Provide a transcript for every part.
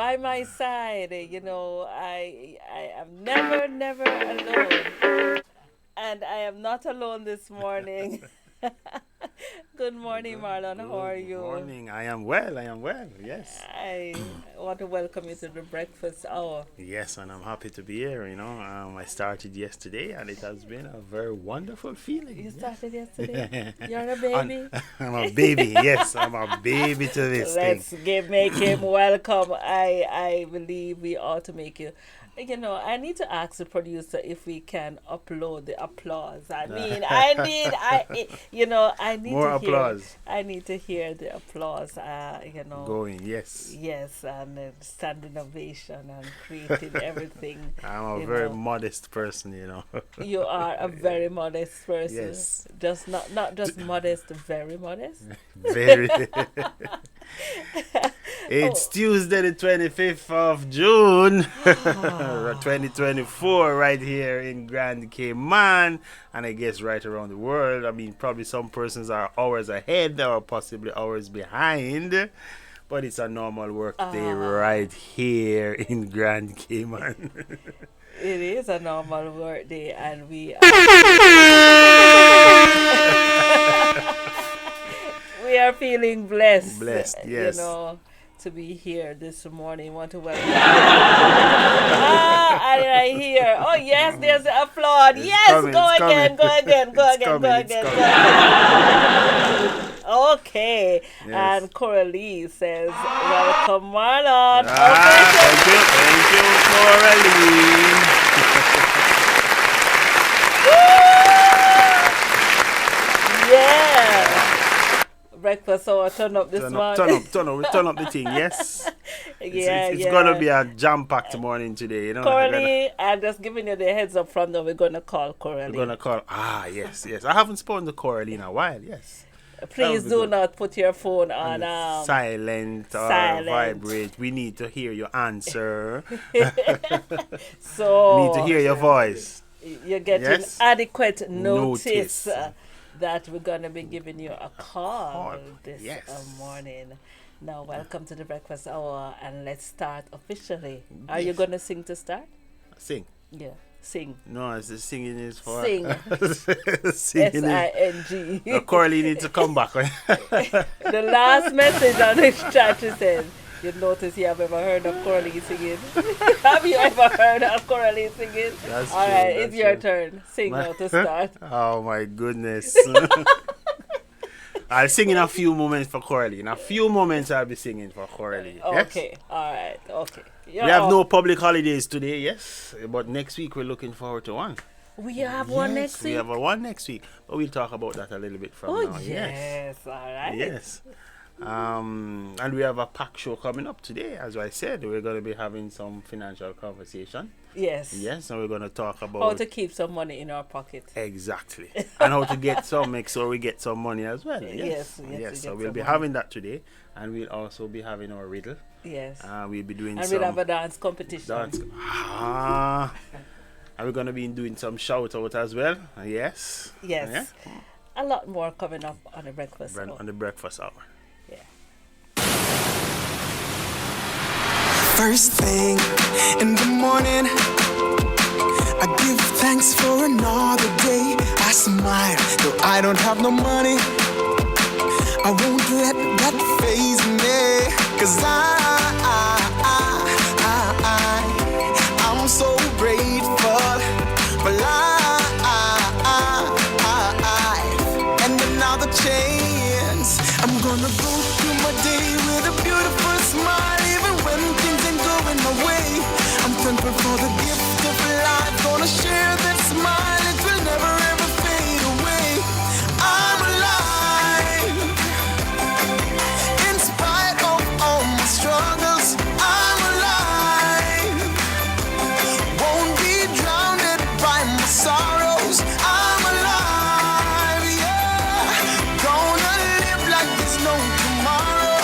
by my side. I am never alone. And I am not alone this morning. Good morning, Marlon. How are Good you? morning. I am well. I am well. Yes. I want to welcome you to the breakfast hour. Yes, and I'm happy to be here. I started yesterday, and it has been a very wonderful You feeling. started yesterday? Yes. You're a and baby? I'm a baby. Yes, I'm a baby to this thing. Make him welcome. I believe we ought to make you. I need to ask the producer if we can upload the applause. I need More to hear. applause I need to hear the applause. going. Yes. Yes, and standing ovation and creating everything. I'm a You very know, modest person. you are a very modest person. Yes. Just not just modest, very modest. Very. It's Oh. Tuesday, the 25th of June, 2024, right here in Grand Cayman, and I guess right around the world. I mean, probably some persons are hours ahead or possibly hours behind, but it's a normal work day Ah. right here in Grand Cayman. It is a normal work day, and we are feeling we are feeling blessed, Blessed, you yes. know, to be here this morning. Want to welcome. I hear. Oh yes, there's the applaud. It's Yes, coming, go it's coming. again, go again, go It's again, go coming, it's again, go coming. again. Okay, Yes. and Coralie says, "Welcome, Marlon." Thank you, Coraline. Yeah. Breakfast hour turn up this Turn morning. turn up the thing. Yes, it's Yeah. gonna be a jam-packed morning today. Coralie, I'm just giving you the heads up from now. We're gonna call We're Coralie. gonna call. Yes. I haven't spoken to Coralie in a while. Yes, that Please would be do good. not put your phone on Silent or silent. vibrate. We need to hear your answer. We need to So hear your voice. you're getting Yes. adequate notice Notice. that we're gonna be giving you a call Call. this Yes. morning. Now, welcome to the breakfast hour, and let's start officially. Are you gonna sing to start? Sing. Yeah, sing. No, it's the singing is for Sing. singing is. SING. Coralie needs to come back. The last message on this chat, she said, you notice you have ever heard of Coralie singing? Have you ever heard of Coralie singing? That's All true, right, that's it's your true. turn. Sing now to start. Oh my goodness. I'll sing in a few moments for Coralie. In a few moments, I'll be singing for Coralie. Yes? Okay, all right, okay. We have no public holidays today, yes. But next week, we're looking forward to one. We have one Yes, next we week. have a one next week. But we'll talk about that a little bit from Oh, now. yes, all right. Yes. And we have a pack show coming up today. As I said, we're going to be having some financial conversation. Yes. Yes, and we're going to talk How about to keep some money in our pocket. exactly and how to get some, make sure we get some money as well. Yes, we yes. So get we'll some be money. having that today, and we'll also be having our riddle. Yes. We'll be doing And some we'll have a dance competition. dance. And we're going to be doing some shout out as well. Yes. Yes. A lot more coming up on the breakfast. Yeah. hour. On the breakfast hour. Yeah. First thing in the morning, I give thanks for another day. I smile, though I don't have no money. I won't let that faze me, 'cause I'm so grateful for life and another chance. I'm gonna go through my day with a beautiful smile, even when things ain't going my way. I'm thankful for the gift of life. Gonna share that smile, it will never ever fade away. I'm alive, in spite of all my struggles. I'm alive, won't be drowned by my sorrows. I'm alive, yeah. Gonna live like there's no tomorrow.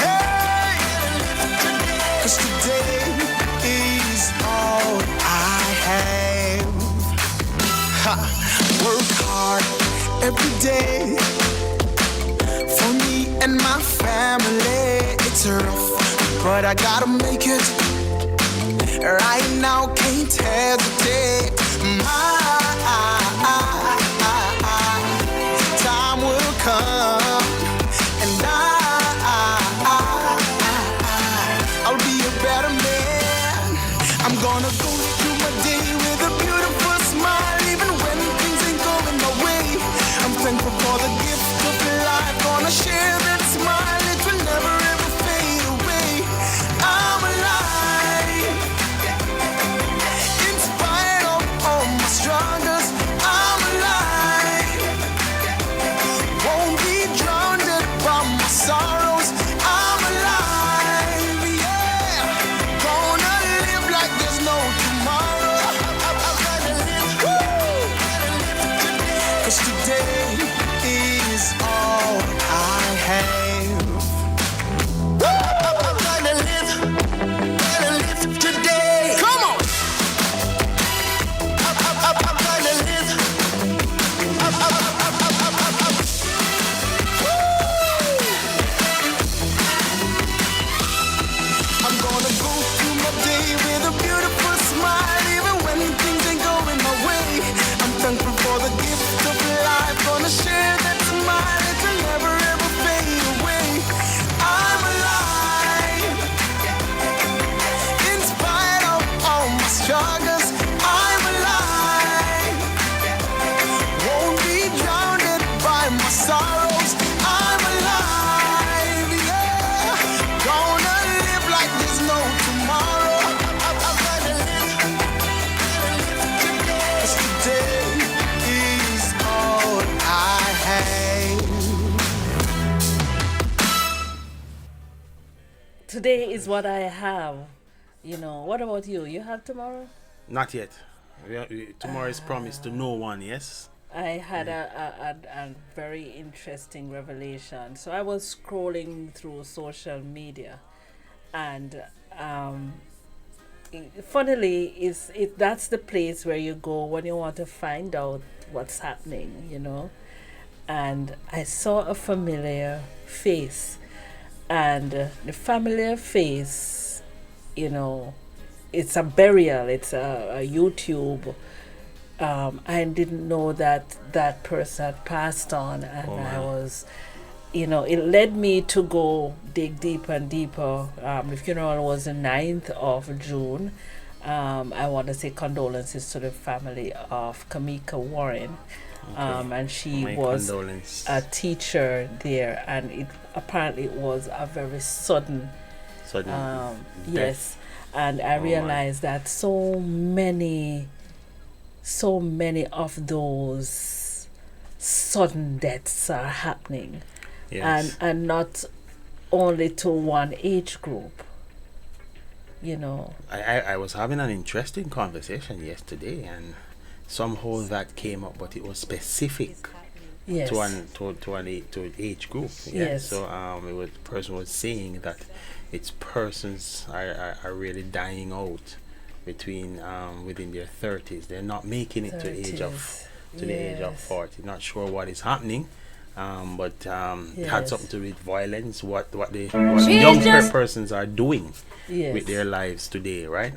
Hey, 'cause today is all I have. Ha. Work hard every day for me and my family. It's rough, but I gotta make it. Right now, can't hesitate. Time will come, and I'll be a better man. I'm gonna go through my day with a beautiful smile, even when things ain't going my way. I'm thankful for the gift of life. Gonna share that smile, it will never ever fade away. I'm alive, in spite of all my struggles. I'm alive, won't be drowned by my sorrows. I'm alive, yeah. Gonna live like there's no tomorrow. I'm gonna live, woo. 'Cause today is all I have. I'm gonna live today. Come on. I'm gonna live. I'm gonna go through my day with a beautiful smile, even when things ain't going my way. I'm thankful for the gift of life. Gonna share that smile, it will never ever fade away. I'm alive, in spite of all my struggles. I'm alive, won't be drowned by my sorrows. I'm alive, yeah. Gonna live like there's no tomorrow. I'm gonna live today. 'Cause today is all I have. Today is what I have. You know, what about you? You have tomorrow? Not yet. Tomorrow is promised to no one, yes? I had a very interesting revelation. So I was scrolling through social media, and funnily, that's the place where you go when you want to find out what's happening, you know. And I saw a familiar face, and the familiar face, you know, it's a burial. It's a YouTube. I didn't know that person had passed on, and Oh, I man. was, you know, it led me to go dig deeper and deeper. The funeral was the 9th of June. I want to say condolences to the family of Kamika Warren. And she My was condolence. a teacher there, and it apparently was a very sudden Sudden death. yes, and I Oh, realized that so many of those sudden deaths are happening, Yes. and not only to one age group, you know. I was having an interesting conversation yesterday, and somehow that came up, but it was specific Yes. to an age group. Yeah. Yes. So the person was saying that its persons are really dying out between within their 30s. They're not making it to the age of 40. Not sure what is happening. But it had Yes. something to do with violence. What the young persons are doing Yes. with their lives today, right?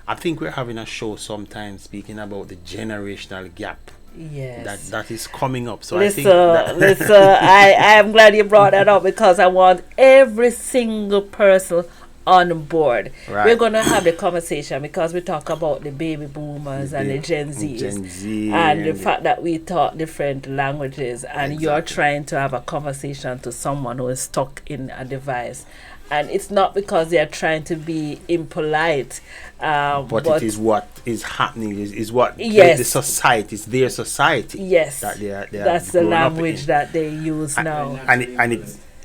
I think we're having a show sometime speaking about the generational gap Yes. that is coming up. So Listen, I think listen, I am glad you brought that up, because I want every single person on board. Right. We're going to have the conversation, because we talk about the baby boomers and the Gen Zs. Gen Z and the fact that we talk different languages, and you're Exactly. trying to have a conversation to someone who is stuck in a device. And it's not because they're trying to be impolite, but it is what is happening. Is what Yes. the society is, their society. yes, that they are that's the grown up language in. that they use now. And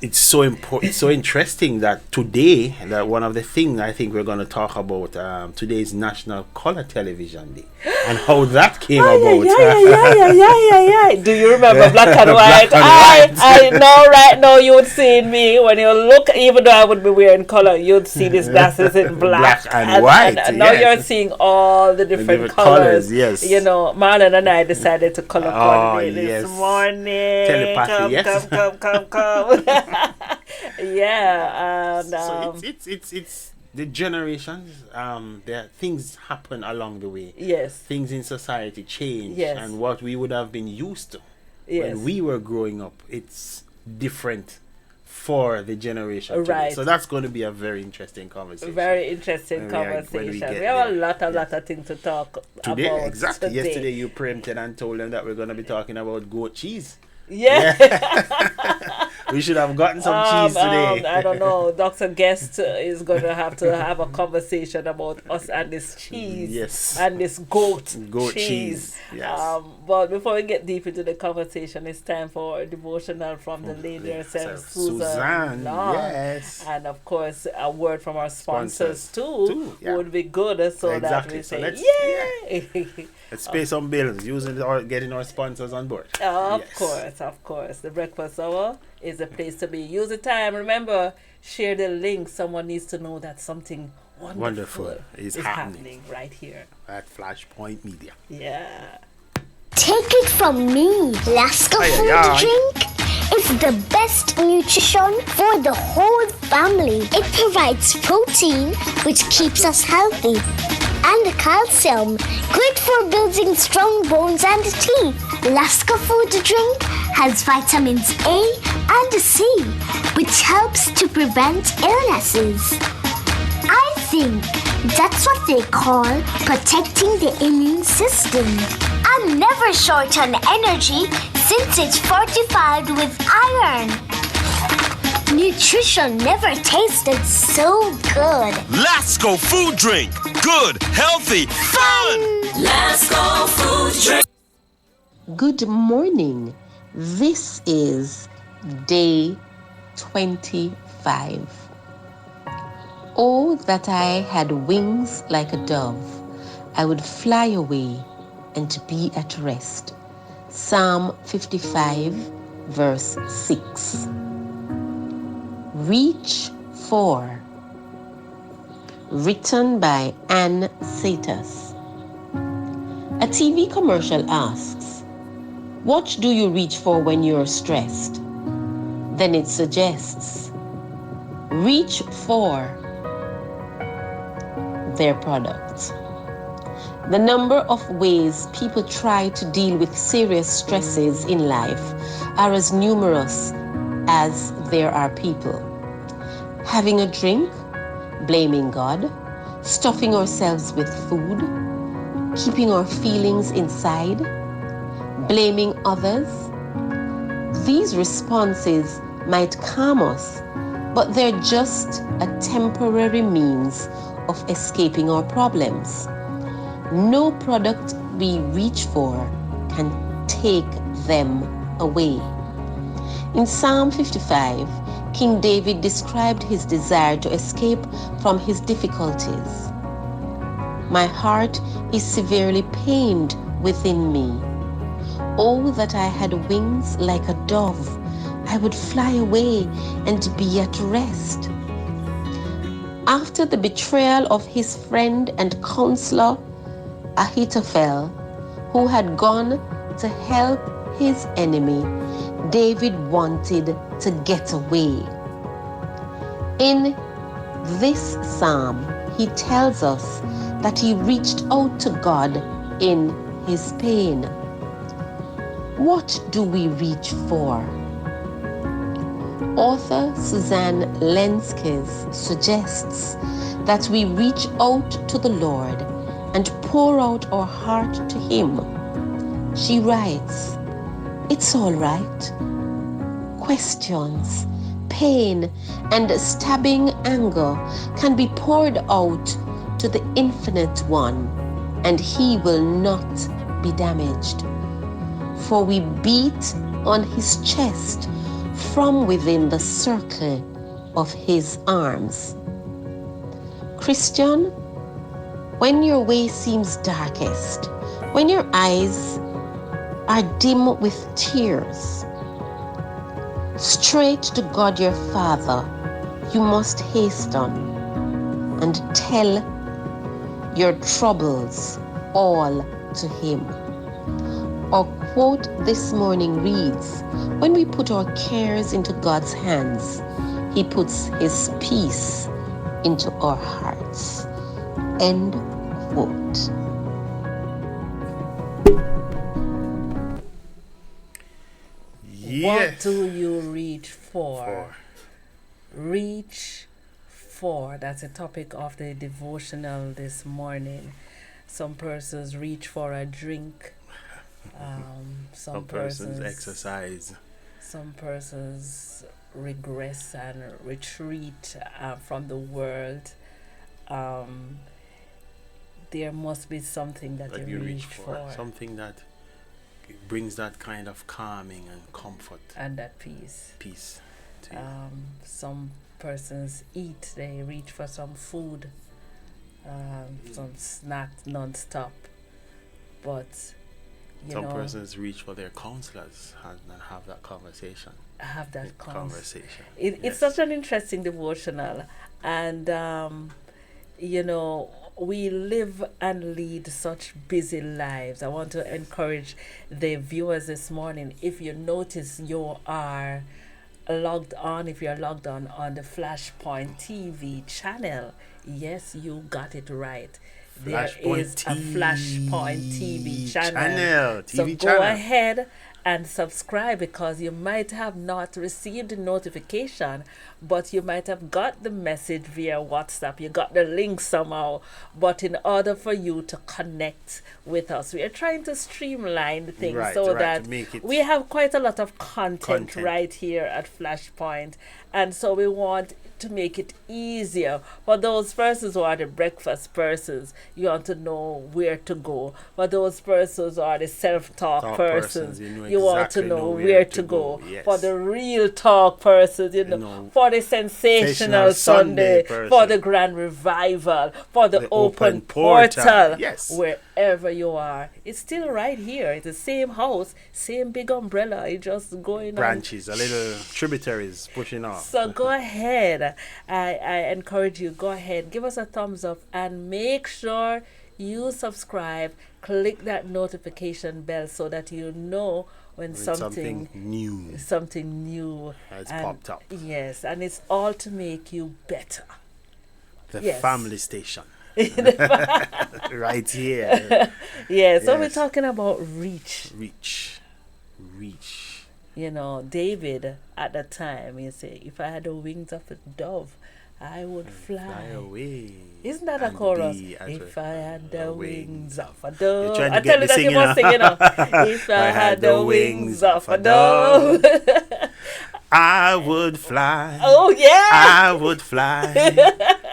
it's so important. It's so interesting that today, that one of the things I think we're going to talk about today is National Color Television Day, and how that came about. Yeah. Do you remember Black and White? Black and White. I know right now you would see in me, when you look, even though I would be wearing color, you'd see these glasses in black. Black and white, And now yes. you're seeing all the different different colors. colours, yes. You know, Marlon and I decided to color coordinate yes. this morning. Telepathy, yes. Come. Yeah, and So it's the generations. There things happen along the way. yes, Things in society change, Yes. and what we would have been used to yes, when we were growing up, it's different for the generation today. Right. So that's going to be a very interesting conversation. very interesting When we conversation. get We have a there. lot of things to talk Today, about exactly. today. Yesterday, you preempted and told them that we're going to be talking about goat cheese. Yeah. We should have gotten some cheese today. I don't know. Dr. Guest is going to have a conversation about us and this cheese. Yes. And this goat cheese. Yes. But before we get deep into the conversation, it's time for a devotional from the lady herself, Suzanne. Long. Yes. And of course, a word from our sponsors, Sponsors too, yeah. would be good, so that Exactly. we So say, let's- yay! Let's pay some bills using or getting our sponsors on board. Of Yes. course. The breakfast hour is the place to be. Use the time. Remember, share the link. Someone needs to know that something wonderful is happening right here. At Flashpoint Media. Yeah. Take it from me, Lasco Aye, Food aye. Drink is the best nutrition for the whole family. It provides protein, which keeps us healthy, and calcium, great for building strong bones and teeth. Lasco Food Drink has vitamins A and C, which helps to prevent illnesses. I think that's what they call protecting the immune system. I'm never short on energy since it's fortified with iron. Nutrition never tasted so good. Lasco Food Drink. Good, healthy, fun! Good morning. This is day 25. Oh, that I had wings like a dove. I would fly away and to be at rest. Psalm 55, verse 6. Reach for. Written by Ann Satas. A TV commercial asks, what do you reach for when you're stressed? Then it suggests, reach for their product. The number of ways people try to deal with serious stresses in life are as numerous as there are people. Having a drink, blaming God, stuffing ourselves with food, keeping our feelings inside, blaming others. These responses might calm us, but they're just a temporary means of escaping our problems. No product we reach for can take them away. In Psalm 55, King David described his desire to escape from his difficulties. My heart is severely pained within me. Oh, that I had wings like a dove. I would fly away and be at rest. After the betrayal of his friend and counselor, Ahithophel, who had gone to help his enemy, David wanted to get away. In this psalm, he tells us that he reached out to God in his pain. What do we reach for? Author Suzanne Lenskes suggests that we reach out to the Lord and pour out our heart to Him. She writes, "It's all right. Questions, pain, and stabbing anger can be poured out to the Infinite One, and He will not be damaged. For we beat on His chest from within the circle of His arms." Christian, when your way seems darkest, when your eyes are dim with tears, straight to God your Father you must hasten and tell your troubles all to Him. Our quote this morning reads, "When we put our cares into God's hands, He puts his peace into our hearts. End quote. What do you reach for? Reach for. That's the topic of the devotional this morning. Some persons reach for a drink. Some persons exercise. Some persons regress and retreat from the world. There must be something that you reach for. Something that brings that kind of calming and comfort. And that peace. Peace to you. Some persons eat, they reach for some food, some snack non-stop. But, some persons reach for their counselors and have that conversation. Have that conversation. It's such an interesting devotional. And, we live and lead such busy lives. I want to encourage the viewers this morning, if you notice you are logged on, if you're logged on the Flashpoint TV channel, yes, you got it right. There is a Flashpoint TV channel. So go ahead and subscribe, because you might have not received the notification, but you might have got the message via WhatsApp. You got the link somehow. But in order for you to connect with us, we are trying to streamline things that we have quite a lot of content right here at Flashpoint. And so we want to make it easier for those persons who are the breakfast persons. You want to know where to go. For those persons who are the self-talk persons, you want to know where to go. Yes. For the real talk persons, for the sensational Sunday, for the grand revival, for the open portal, yes. Wherever you are, it's still right here. It's the same house, same big umbrella. It's just going branches, a little tributaries pushing off. So go ahead. I encourage you, go ahead, give us a thumbs up, and make sure you subscribe. Click that notification bell so that you know when something new has popped up. Yes, and it's all to make you better. The family station. Right here. So we're talking about reach. David at the time, he said, if I had the wings of a dove, I would fly away. Isn't that a chorus? If I had the wings of a dove. I tell you that you must sing, If I had the wings of a dove, I would fly. Oh, yeah. I would fly.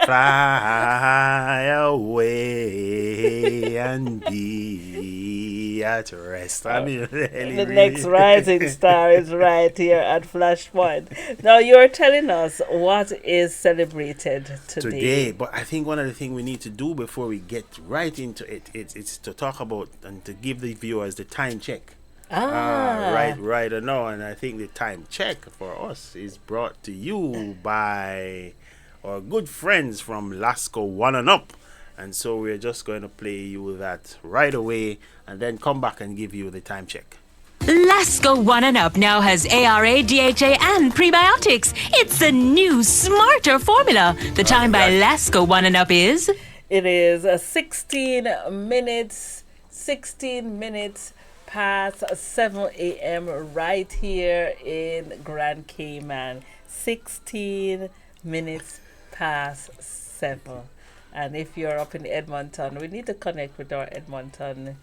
Fly away and be at rest. I mean, the next rising star is right here at Flashpoint. Now, you're telling us what is celebrated today. But I think one of the things we need to do before we get right into it, it's to talk about and to give the viewers the time check. Right or no, and I think the time check for us is brought to you by our good friends from Lasco One and Up, and so we're just going to play you that right away and then come back and give you the time check. Lasco One and Up now has ARA, DHA, and prebiotics. It's a new, smarter formula. The time by Lasco One and Up is? It is 16 minutes past 7 a.m. right here in Grand Cayman. 16 minutes past 7. And if you're up in Edmonton, we need to connect with our Edmonton,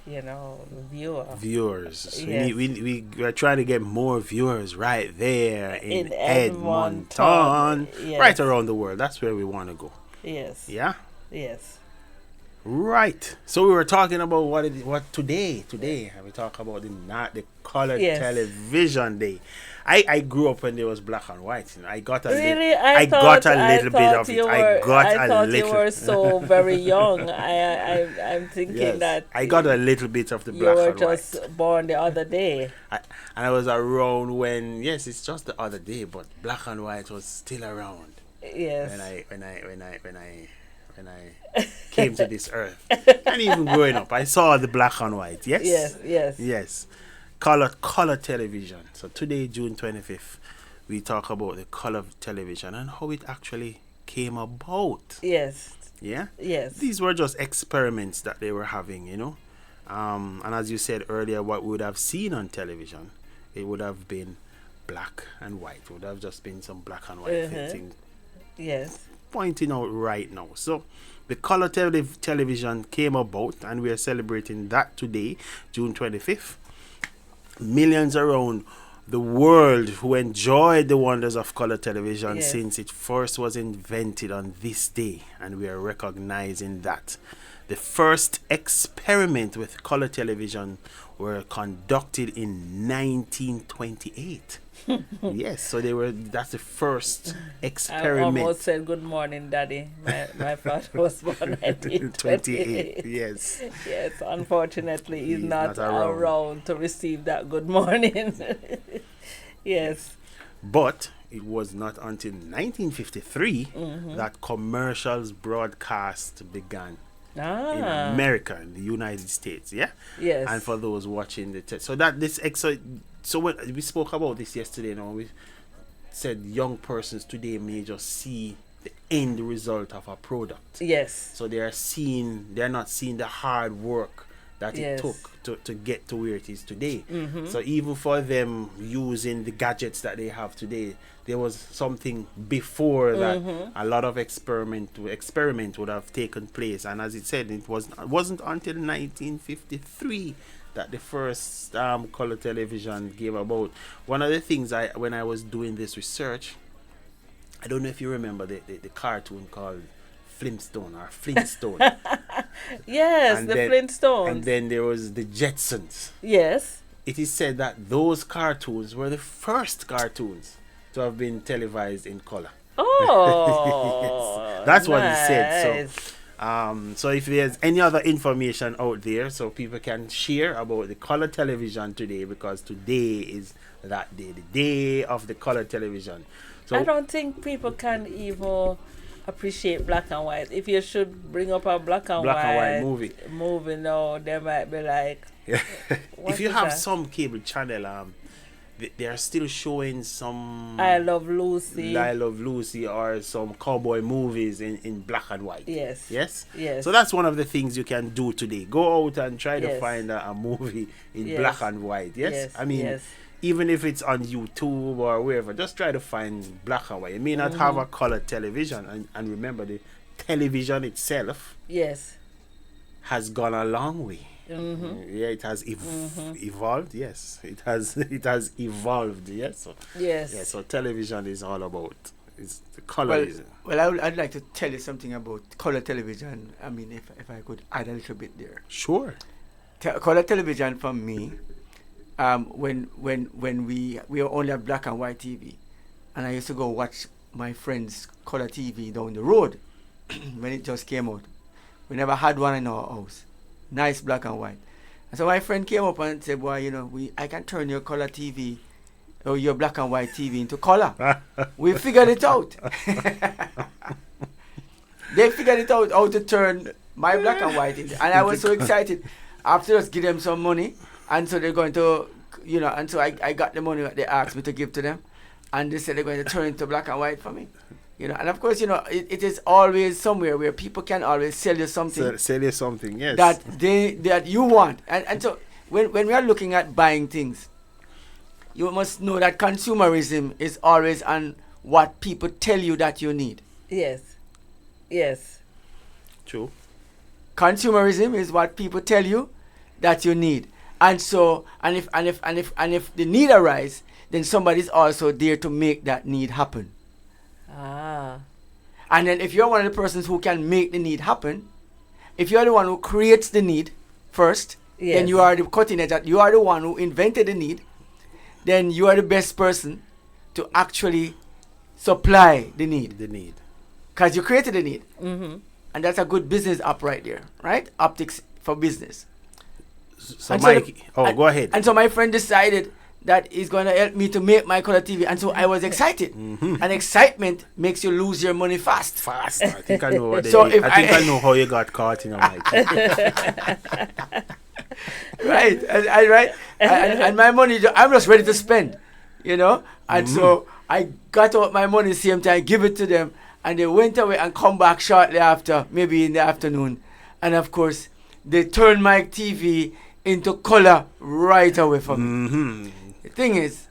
viewers. Yes. We are trying to get more viewers right there in Edmonton. Yes. Right around the world. That's where we want to go. Yes. Yeah? Yes. Right. So we were talking about what today. Today we talk about the color television day. I grew up when there was black and white. I got a little bit of it. I thought you were so very young. I'm thinking that I got a little bit of the black and white. You were just born the other day. And I was around when it's just the other day, but black and white was still around. Yes. When I came to this earth, and even growing up, I saw the black and white. Yes. Yes. Color television. So today, June 25th, we talk about the color television and how it actually came about. Yes. Yeah? Yes. These were just experiments that they were having, you know. And as you said earlier, what we would have seen on television, it would have been black and white. It would have just been some black and white thing Yes. pointing out right now. So the color television came about, and we are celebrating that today, June 25th. Millions around the world who enjoyed the wonders of color television since it first was invented on this day, and we are recognizing that. The first experiment with color television were conducted in 1928. Yes, so that's the first experiment. I almost said good morning, Daddy. My father was born 1928. Yes. Yes, unfortunately, he's not around to receive that good morning. Yes. But it was not until 1953 that commercials broadcast began in America, in the United States. Yeah. Yes. And for those watching so when we spoke about this yesterday, we said young persons today may just see the end result of a product. Yes. So they're not seeing the hard work that it took to get to where it is today. So even for them using the gadgets that they have today, there was something before that a lot of experiment would have taken place. And as it said, it wasn't until 1953 that the first color television came about. One of the things when I was doing this research, I don't know if you remember the cartoon called Flintstone. Yes, and the then, Flintstones. And then there was the Jetsons. Yes. It is said that those cartoons were the first cartoons to have been televised in color. Oh, yes. That's what it said. nice. So if there's any other information out there, so people can share about the color television today, because today is that day, the day of the color television. So I don't think people can even appreciate black and white. If you should bring up a black and white movie now, they might be like, if you have some cable channel, they are still showing some I Love Lucy or some cowboy movies in black and white. Yes. Yes. So that's one of the things you can do today. Go out and try to find a movie in black and white. Yes. I mean, even if it's on YouTube or wherever, just try to find black and white. It may not have a color television, and remember, the television itself has gone a long way. Yeah, it has evolved. Yes, it has evolved. Yes. So, yes. Yeah. So television is all about the color. Well, I'd like to tell you something about color television. I mean, if I could add a little bit there. Sure. Color television for me, when we only have black and white TV, and I used to go watch my friend's color TV down the road when it just came out. We never had one in our house. Nice black and white. And so my friend came up and said, "Boy, I can turn your color TV or your black and white TV into color." We figured it out. They figured it out how to turn my black and white into, and I was so excited. After just give them some money, and so they're going to, and so I got the money that they asked me to give to them, and they said they're going to turn it into black and white for me. And of course, it is always somewhere where people can always sell you something. Sell you something, yes. That you want. And so when we are looking at buying things, you must know that consumerism is always on what people tell you that you need. Yes. True. Consumerism is what people tell you that you need. And so, and if the need arises, then somebody's also there to make that need happen. And then if you're one of the persons who can make the need happen, if you're the one who creates the need first, then you are the cutting edge, you are the one who invented the need, then you are the best person to actually supply the need. Because you created the need. And that's a good business app right there, right? Optics for business. So Mike, go ahead. And so my friend decided that is going to help me to make my color TV, and so I was excited. And excitement makes you lose your money fast. I think I know. I know how you got caught in a mic. Right, and my money, I'm just ready to spend, and so I got out my money same time, give it to them, and they went away and come back shortly after, maybe in the afternoon. And of course, they turned my TV into color right away for me. Mm-hmm. The thing is,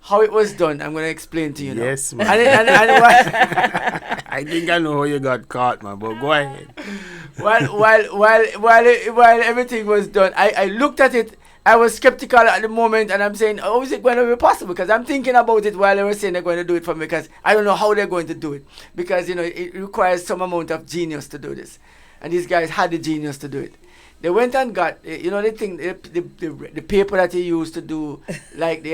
how it was done, I'm going to explain to you now. Yes, man. And I think I know how you got caught, man, but go ahead. while everything was done, I looked at it. I was skeptical at the moment, and I'm saying, how is it going to be possible? Because I'm thinking about it while they were saying they're going to do it for me, because I don't know how they're going to do it. Because, it requires some amount of genius to do this. And these guys had the genius to do it. They went and got, the thing, the paper that you use to do, like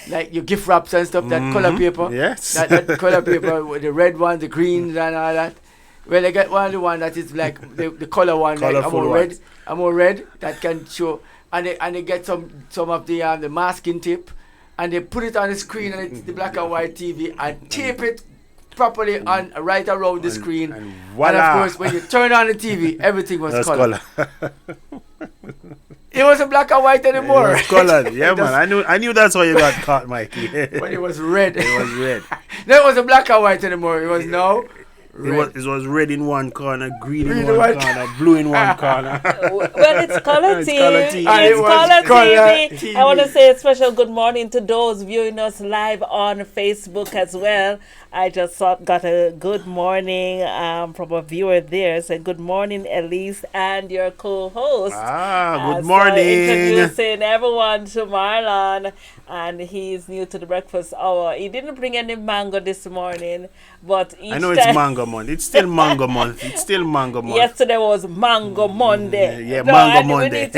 like your gift wraps and stuff, that color paper. Yes. That color paper, with the red one, the greens and all that. Well, they get the one that is like the color one, like I'm more red, that can show. And they get some of the masking tape, and they put it on the screen, and it's the black and white TV, and tape it properly on right around the screen. And voila. And of course, when you turn on the TV, everything was That's color. It wasn't black and white anymore. It was colored. Yeah, man. I knew that's why you got caught, Mikey. But it was red. It was red. No, it wasn't black and white anymore. It was now red. It was red in one corner, green in one corner, blue in one corner. Well, it's color It's TV. color TV. It's color color TV. I want to say a special good morning to those viewing us live on Facebook as well. I just got a good morning from a viewer there. Said good morning, Elise, and your co-host. Good morning. Introducing everyone to Marlon, and he's new to the breakfast hour. He didn't bring any mango this morning, but I know it's mango month. It's still mango month. It's still mango month. Yesterday was Mango Monday. Yeah, Mango Monday.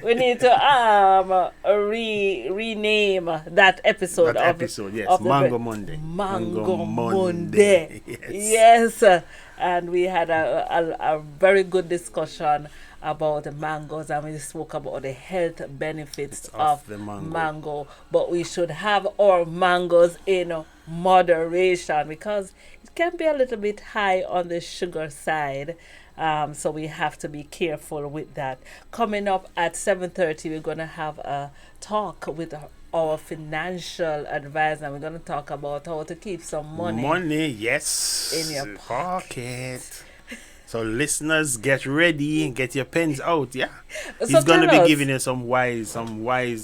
We need to rename that episode. Yes, of the Mango Monday. Mango Monday. Yes. Yes. And we had a very good discussion about the mangoes, and we spoke about the health benefits of the mango. But we should have our mangoes in moderation, because it can be a little bit high on the sugar side. So we have to be careful with that. Coming up at 7:30, we're going to have a talk with our financial advisor, and we're going to talk about how to keep some money. Yes. In your pocket. So listeners, get ready and get your pens out, yeah? So He's going to tell be us giving you some wise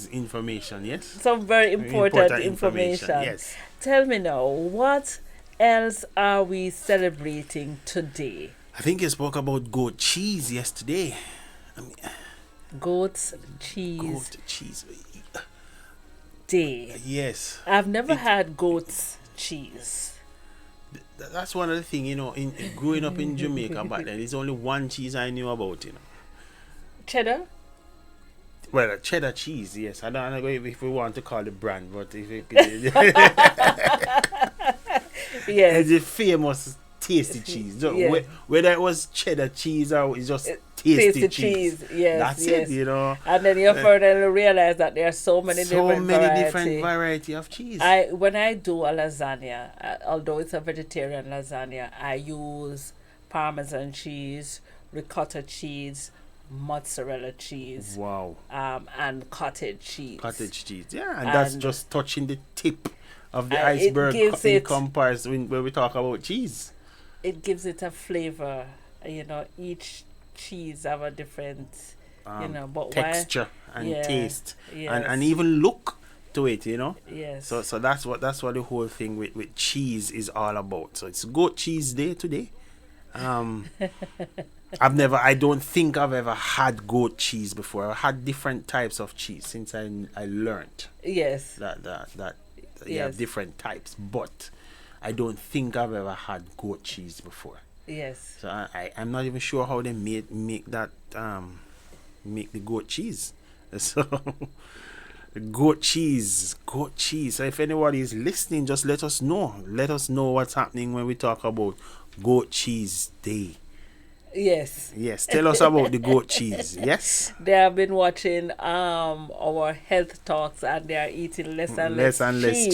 information, yes? some very important information. Yes. Tell me now, what else are we celebrating today? I think you spoke about goat cheese yesterday. Goat's cheese Goat cheese. day. Yes. I've never had goat's cheese. That's one of the things, in growing up in Jamaica back then, there's only one cheese I knew about, Cheddar? Well, cheddar cheese, yes. I don't know if we want to call it brand, but if it, Yes. it's a famous tasty cheese. So Yeah. whether it was cheddar cheese or it's just tasty cheese. Yes, That's yes. it, And then you further realize that there are so many different variety of cheese. When I do a lasagna, although it's a vegetarian lasagna, I use Parmesan cheese, ricotta cheese, mozzarella cheese, Wow. and cottage cheese. Cottage cheese, yeah, and that's just touching the tip of the it iceberg gives in it- comparison when we talk about cheese. It gives it a flavor. Each cheese have a different, but Texture and Yeah, taste yes. and even look to it, Yes. So that's what the whole thing with cheese is all about. So it's goat cheese day today. I don't think I've ever had goat cheese before. I've had different types of cheese since I learned Yes. that you Yes. have different types, but I don't think I've ever had goat cheese before. Yes. So I'm not even sure how they make that make the goat cheese. So goat cheese. So if anybody is listening, just let us know. Let us know what's happening when we talk about goat cheese day. Yes. Yes, tell us about the goat cheese. Yes. They have been watching our health talks, and they are eating less and less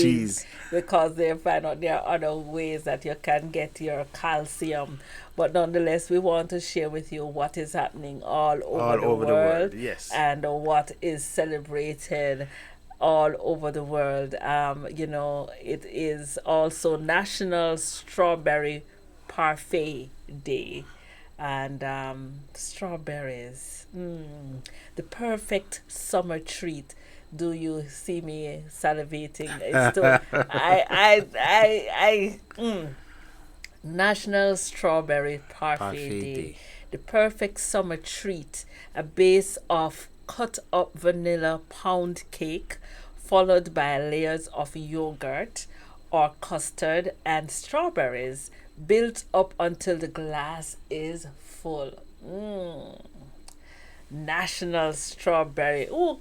cheese because they find out there are other ways that you can get your calcium. But nonetheless, we want to share with you what is happening all over the world. Yes. And what is celebrated all over the world. It is also National Strawberry Parfait Day. And strawberries, the perfect summer treat. Do you see me salivating? It's still, National Strawberry Parfait Day. The perfect summer treat, a base of cut up vanilla pound cake, followed by layers of yogurt or custard and strawberries, built up until the glass is full. National Strawberry. Who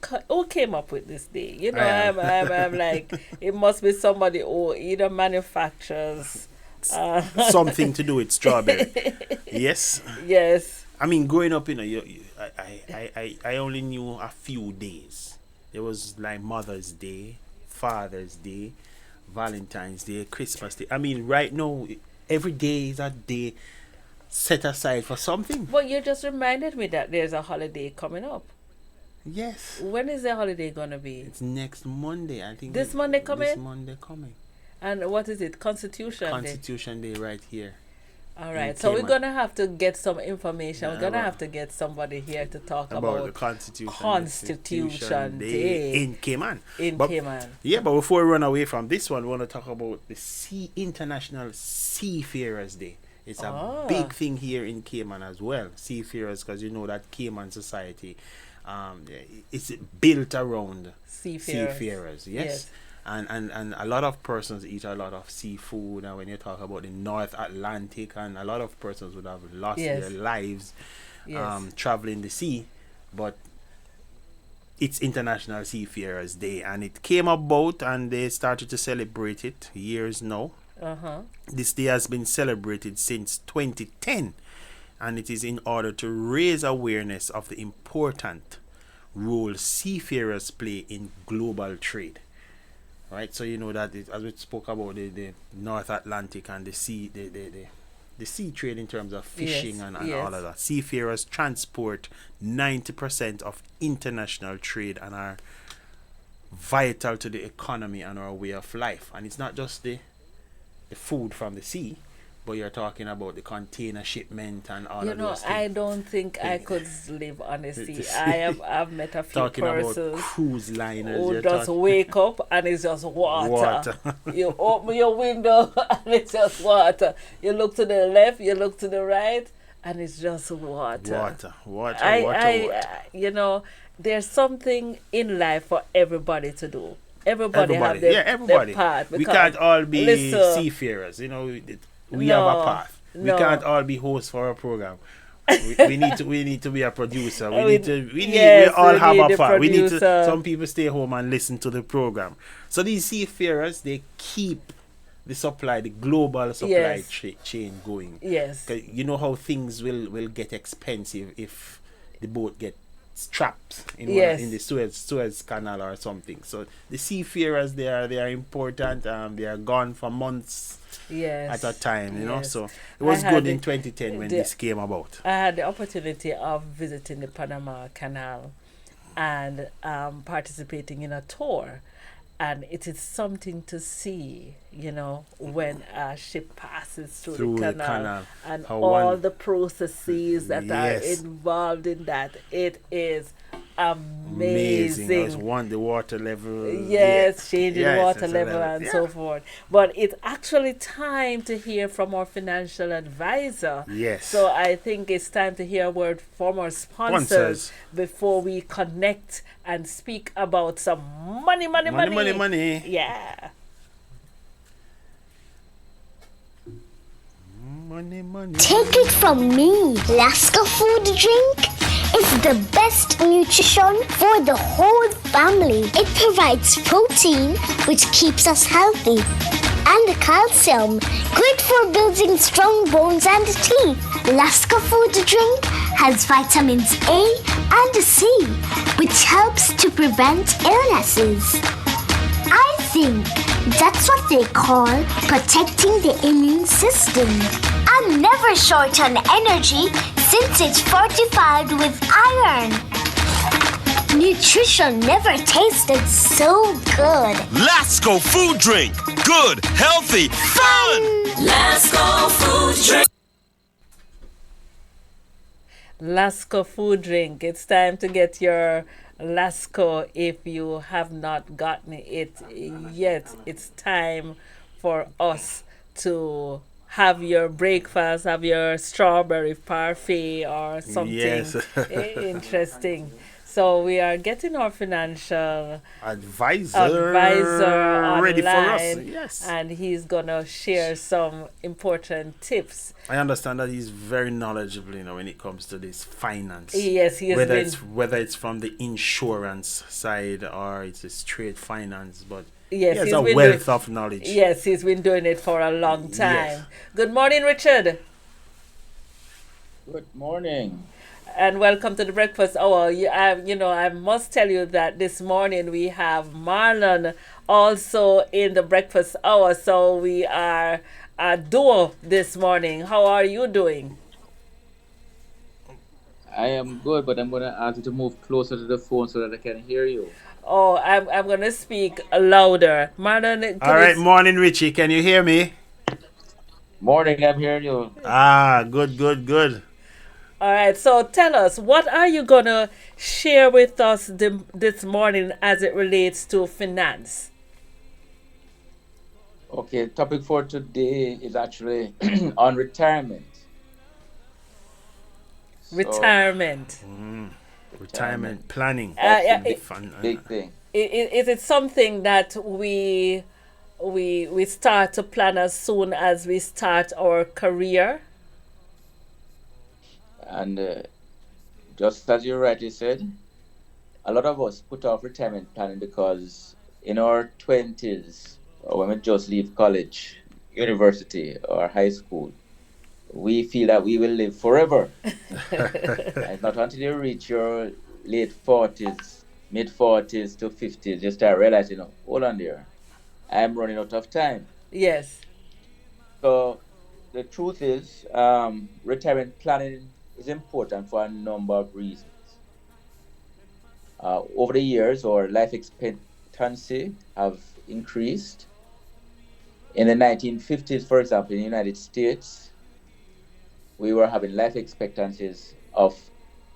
came up with this day? I'm like, it must be somebody who either manufactures something to do with strawberry. Yes. Yes. I mean, growing up, I only knew a few days. There was like Mother's Day, Father's Day, Valentine's Day, Christmas Day. I mean, right now, every day is a day set aside for something. But you just reminded me that there's a holiday coming up. Yes. When is the holiday going to be? It's next Monday, I think. This Monday coming? This Monday coming. And what is it? Constitution Day right here. All right. So we're going to have to get some information. We're going to have to get somebody here to talk about the Constitution Day in Cayman. Cayman. Yeah, but before we run away from this one, we want to talk about the International Seafarers Day. It's a big thing here in Cayman as well. Seafarers, because you know that Cayman society, it's built around seafarers. Yes. And a lot of persons eat a lot of seafood. And when you talk about the North Atlantic, and a lot of persons would have lost their lives traveling the sea. But it's International Seafarers Day, and it came about and they started to celebrate it years now. This day has been celebrated since 2010, and it is in order to raise awareness of the important role seafarers play in global trade. Right, so you know that as we spoke about the North Atlantic and the sea, the sea trade in terms of fishing and all of that. Seafarers transport 90% of international trade and are vital to the economy and our way of life. And it's not just the food from the sea, but you're talking about the container shipment and all of those things. I don't think I could live on the sea. I've met a few persons about cruise liners who just wake up and it's just water. You open your window and it's just water. You look to the left, you look to the right, and it's just water. Water. There's something in life for everybody to do. Everybody have their part. We can't all be seafarers. We have a path. We can't all be hosts for a program. we need to be a producer. We all have a part. We need to. Some people stay home and listen to the program. So these seafarers, they keep the global supply chain going. Yes. You know how things will get expensive if the boat gets trapped in the Suez Canal or something. So the seafarers, they are important. They are gone for months at a time, so it was good in 2010 when this came about. I had the opportunity of visiting the Panama Canal and participating in a tour, and it is something to see, when a ship passes through the canal and all the processes that are involved in that. It is amazing. The water level. Changing water level and so forth. But it's actually time to hear from our financial advisor. Yes. So I think it's time to hear a word from our sponsors before we connect and speak about some money. Yeah. Money. Take it from me, Lasco Food Drink is the best nutrition for the whole family. It provides protein, which keeps us healthy, and the calcium, great for building strong bones and teeth. Lasco Food Drink has vitamins A and C, which helps to prevent illnesses. I think that's what they call protecting the immune system. I'm never short on energy since it's fortified with iron. Nutrition never tasted so good. Lasco food drink. Good, healthy, fun. Lasco food drink. Lasco food drink. It's time to get your Lasco if you have not gotten it yet. It's time for us to have your breakfast, have your strawberry parfait or something Yes. interesting. So we are getting our financial Advisor ready for us. online, Yes. and he's gonna share some important tips. I understand that he's very knowledgeable, when it comes to this finance. Yes, he has been. Whether it's from the insurance side or it's a straight finance, but Yes, he has he's a been wealth doing- of knowledge. Yes, he's been doing it for a long time. Yes. Good morning, Richard, Good morning. and welcome to the breakfast hour. I must tell you that this morning we have Marlon also in the breakfast hour, so we are a duo this morning. How are you doing? I am good, but I'm going to ask you to move closer to the phone so that I can hear you. Oh, I'm gonna speak louder. Marlon, All right, morning, Richie. Can you hear me? Morning, I'm hearing you. Good. All right, so tell us, what are you gonna share with us this morning as it relates to finance? Okay, topic for today is actually on retirement. So, Retirement. Retirement planning. big thing. Is it something that we start to plan as soon as we start our career? And just as you rightly said, a lot of us put off retirement planning because in our 20s, or when we just leave college, university, or high school, we feel that we will live forever. And it's not until you reach your late 40s, mid 40s to 50s, you start realizing, hold on there, I'm running out of time. Yes. So the truth is, retirement planning is important for a number of reasons. Over the years, our life expectancy have increased. In the 1950s, for example, in the United States, we were having life expectancies of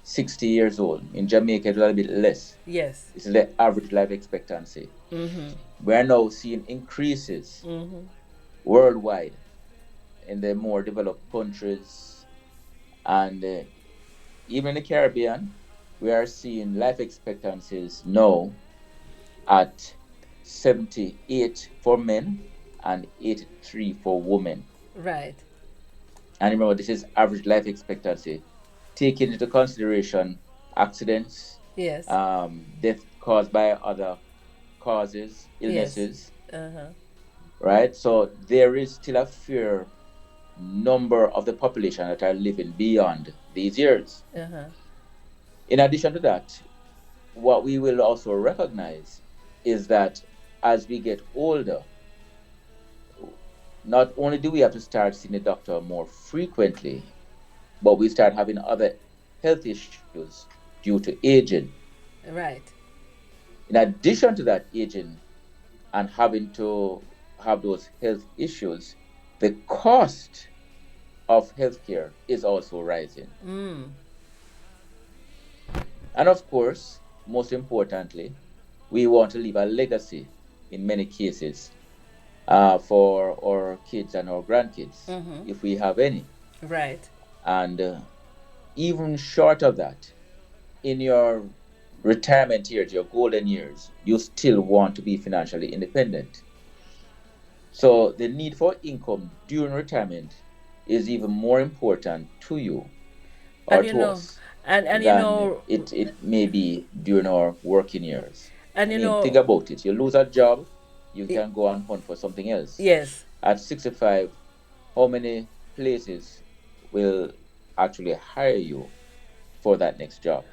60 years old. In Jamaica, it's a little bit less. Yes. It's the average life expectancy. Mm-hmm. We're now seeing increases worldwide in the more developed countries, and even in the Caribbean, we are seeing life expectancies now at 78 for men and 83 for women. Right. And remember, this is average life expectancy, taking into consideration accidents, Yes. death caused by other causes, illnesses, Uh-huh. right? So there is still a fair number of the population that are living beyond these years. Uh-huh. In addition to that, what we will also recognize is that as we get older, not only do we have to start seeing the doctor more frequently, but we start having other health issues due to aging. Right. In addition to that aging and having to have those health issues, the cost of healthcare is also rising. Mm. And of course, most importantly, we want to leave a legacy in many cases for our kids and our grandkids, if we have any. Right. And even short of that, in your retirement years, your golden years, you still want to be financially independent. So the need for income during retirement is even more important to you or And you to know, us and you than know, it may be during our working years. and you I mean, know, think about it. You lose a job, you can go and hunt for something else. yes. At 65, how many places will actually hire you for that next job?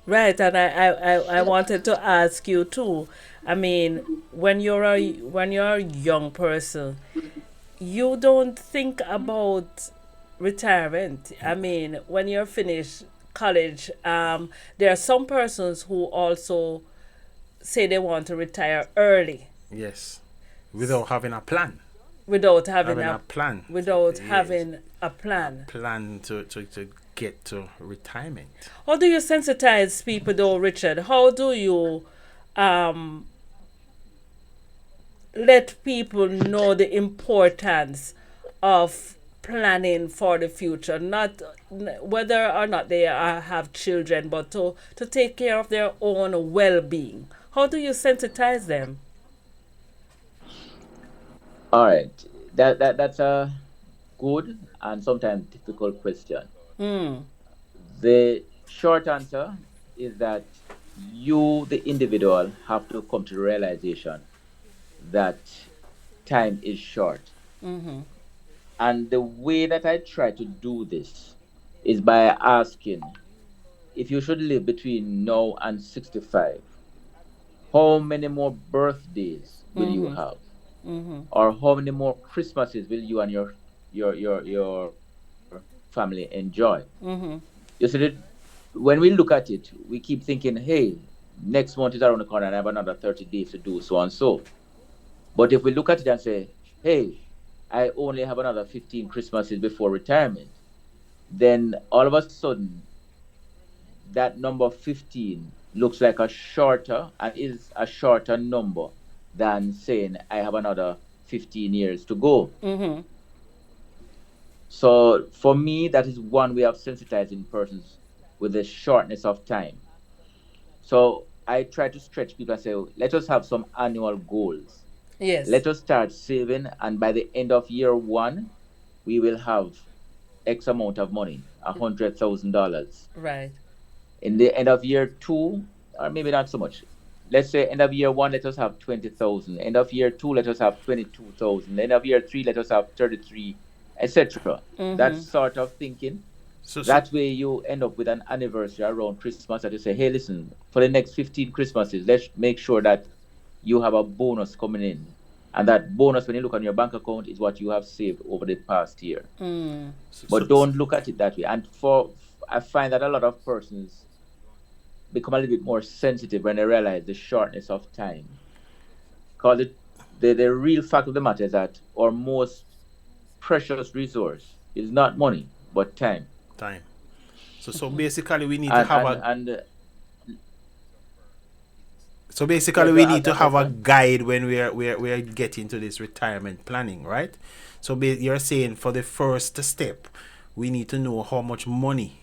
Right, and I wanted to ask you too. I mean, when you're a young person, you don't think about retirement. I mean, when you're finished college, there are some persons who also say they want to retire early Yes. Without having a plan. without having Having a a plan. without Yes. having a plan. Plan to get to retirement. How do you sensitize people though, Richard? How do you um, let people know the importance of planning for the future, not whether or not they have children, but to take care of their own well-being? How do you sensitize them? All right, that's a good and sometimes difficult question. Mm. The short answer is that you, the individual, have to come to the realization that time is short. Mm-hmm. And the way that I try to do this is by asking, if you should live between now and 65, how many more birthdays will you Mm-hmm. have? Mm-hmm. Or how many more Christmases will you and your family enjoy? Mm-hmm. You see, when we look at it, we keep thinking, hey, next month is around the corner and I have another 30 days to do so and so. But if we look at it and say, hey, I only have another 15 Christmases before retirement, then all of a sudden, that number 15 looks like a shorter and is a shorter number than saying I have another 15 years to go. Mm-hmm. So for me, that is one way of sensitizing persons with the shortness of time. So I try to stretch people and say, let us have some annual goals. Yes. Let us start saving, and by the end of year one, we will have X amount of money, $100,000. Right. In the end of year two, or maybe not so much. Let's say end of year one, let us have 20,000. End of year two, let us have 22,000. End of year three, let us have 33, etc. Mm-hmm. That sort of thinking. So That way you end up with an anniversary around Christmas that you say, hey, listen, for the next 15 Christmases, let's make sure that you have a bonus coming in. And that bonus, when you look on your bank account, is what you have saved over the past year. Mm. But don't look at it that way. And I find that a lot of persons become a little bit more sensitive when they realize the shortness of time. Because the real fact of the matter is that our most precious resource is not money, but time. Time. So basically we need to have So basically, we need to have a guide when we're getting to this retirement planning, right? So you're saying for the first step, we need to know how much money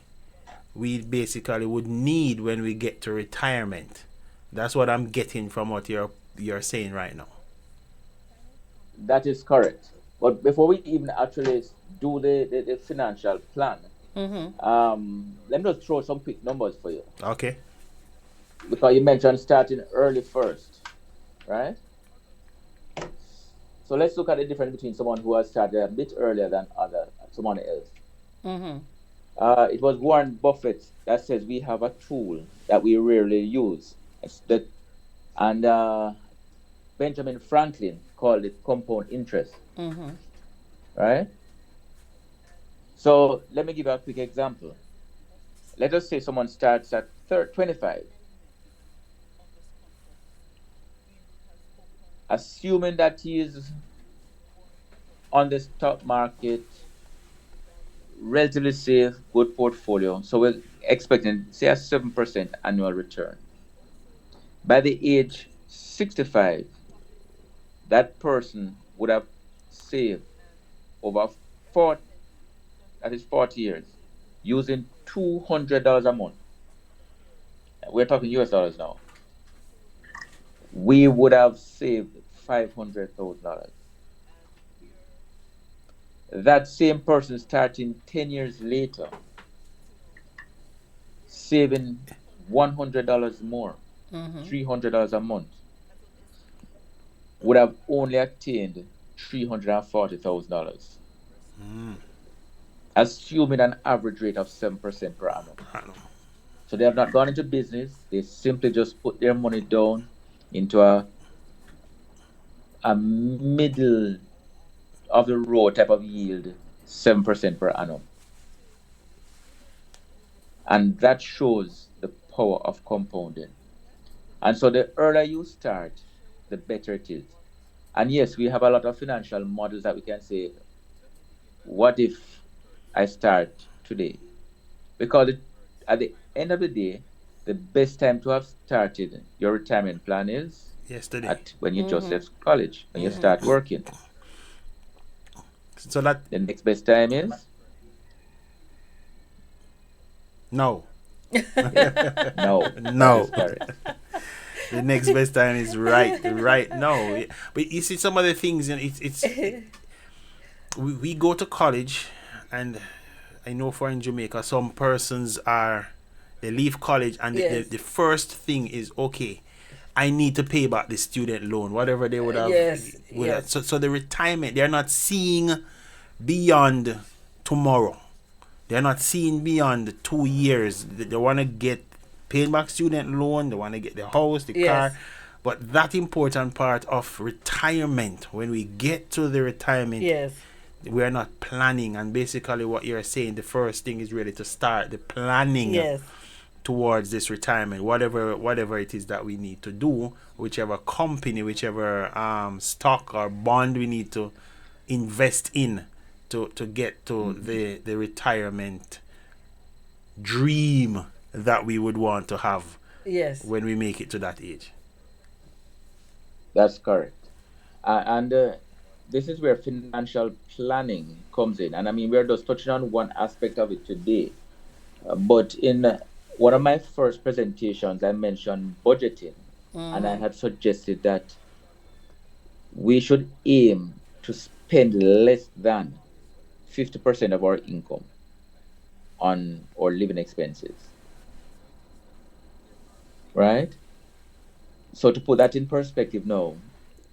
we basically would need when we get to retirement. That's what I'm getting from what you're saying right now. That is correct. But before we even actually do the financial plan, let me just throw some quick numbers for you. Okay. Because you mentioned starting early first, right? So let's look at the difference between someone who has started a bit earlier than someone else. Mm-hmm. It was Warren Buffett that says we have a tool that we rarely use. And Benjamin Franklin called it compound interest, Mm-hmm. right? So let me give you a quick example. Let us say someone starts at 25. Assuming that he is on the stock market, relatively safe, good portfolio, so we're expecting, say, a 7% annual return. By the age 65, that person would have saved over 40 years using $200 a month. We're talking US dollars now. We would have saved $500,000. That same person starting 10 years later, saving $100 more, $300 a month, would have only attained $340,000. Assuming an average rate of 7% per annum. So they have not gone into business, they simply just put their money down into a middle of the road type of yield, 7% per annum. And that shows the power of compounding. And so the earlier you start, the better it is. And yes, we have a lot of financial models that we can say, what if I start today? Because at the end of the day, the best time to have started your retirement plan is Yesterday. at when you just left college, when you start working. So that The next best time is no. no. No. That is correct. The next best time is right now. But you see some of the things, it's we go to college, and I know for in Jamaica some persons they leave college and Yes. the first thing is, okay, I need to pay back the student loan, whatever they would have. Yes, would have. yes. So the retirement, they're not seeing beyond tomorrow. They're not seeing beyond 2 years. They want to get paying back student loan. They want to get the house, the Yes. car. But that important part of retirement, when we get to the retirement, Yes. we are not planning. And basically what you're saying, the first thing is really to start the planning Yes. towards this retirement, whatever it is that we need to do, whichever company, whichever stock or bond we need to invest in to get to the retirement dream that we would want to have Yes. when we make it to that age. That's correct. And this is where financial planning comes in. And I mean, we're just touching on one aspect of it today. But in one of my first presentations, I mentioned budgeting. And I had suggested that we should aim to spend less than 50% of our income on our living expenses. Right? So to put that in perspective now,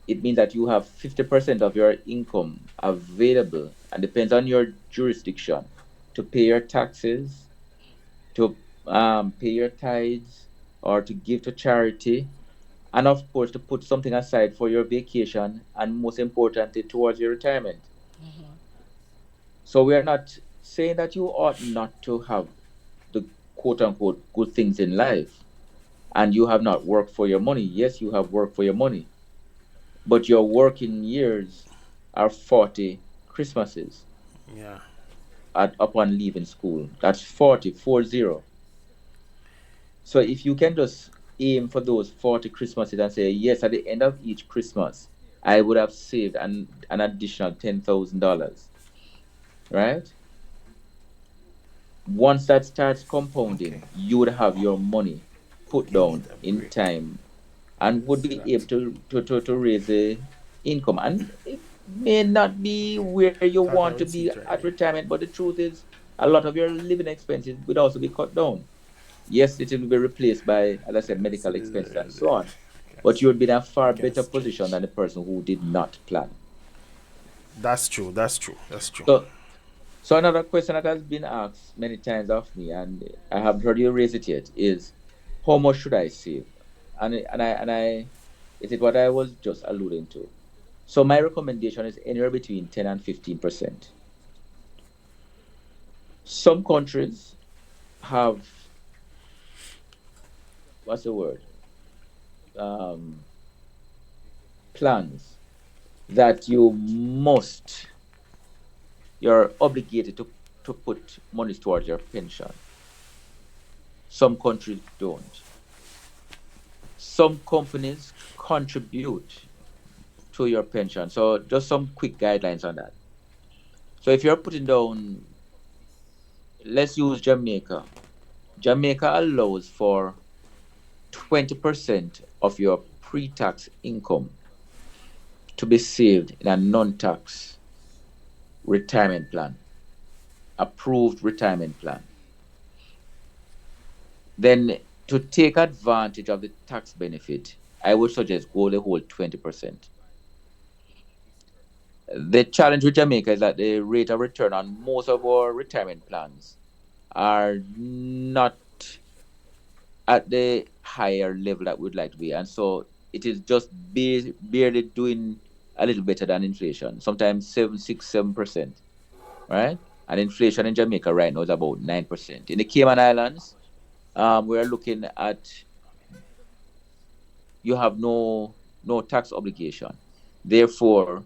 it means that you have 50% of your income available, and depends on your jurisdiction, to pay your taxes, to pay your tithes, or to give to charity, and of course to put something aside for your vacation, and most importantly towards your retirement. So we are not saying that you ought not to have the quote unquote good things in life, and you have not worked for your money. Yes, you have worked for your money, but your working years are 40 Christmases Yeah. upon leaving school. That's 40. So if you can just aim for those 40 Christmases and say, yes, at the end of each Christmas, I would have saved an additional $10,000, right? Once that starts compounding, you would have your money put down in time and would be able to raise the income. And it may not be where you want to be at retirement, but the truth is a lot of your living expenses would also be cut down. Yes, it will be replaced by, as I said, medical expenses and so on. But you would be in a far better position than the person who did not plan. That's true. So another question that has been asked many times of me, and I haven't heard you raise it yet, is how much should I save? And I is it what I was just alluding to? So my recommendation is anywhere between 10 and 15%. Some countries have, what's the word? Plans that you're obligated to put money towards your pension. Some countries don't. Some companies contribute to your pension. So just some quick guidelines on that. So if you're putting down, let's use Jamaica. Jamaica allows for 20% of your pre-tax income to be saved in a non-tax retirement plan, approved retirement plan. Then to take advantage of the tax benefit, I would suggest go the whole 20%. The challenge with Jamaica is that the rate of return on most of our retirement plans are not at the higher level that we'd like to be. And so it is just barely doing a little better than inflation, sometimes 7%, right? And inflation in Jamaica right now is about 9%. In the Cayman Islands, we're looking at you have no tax obligation. Therefore,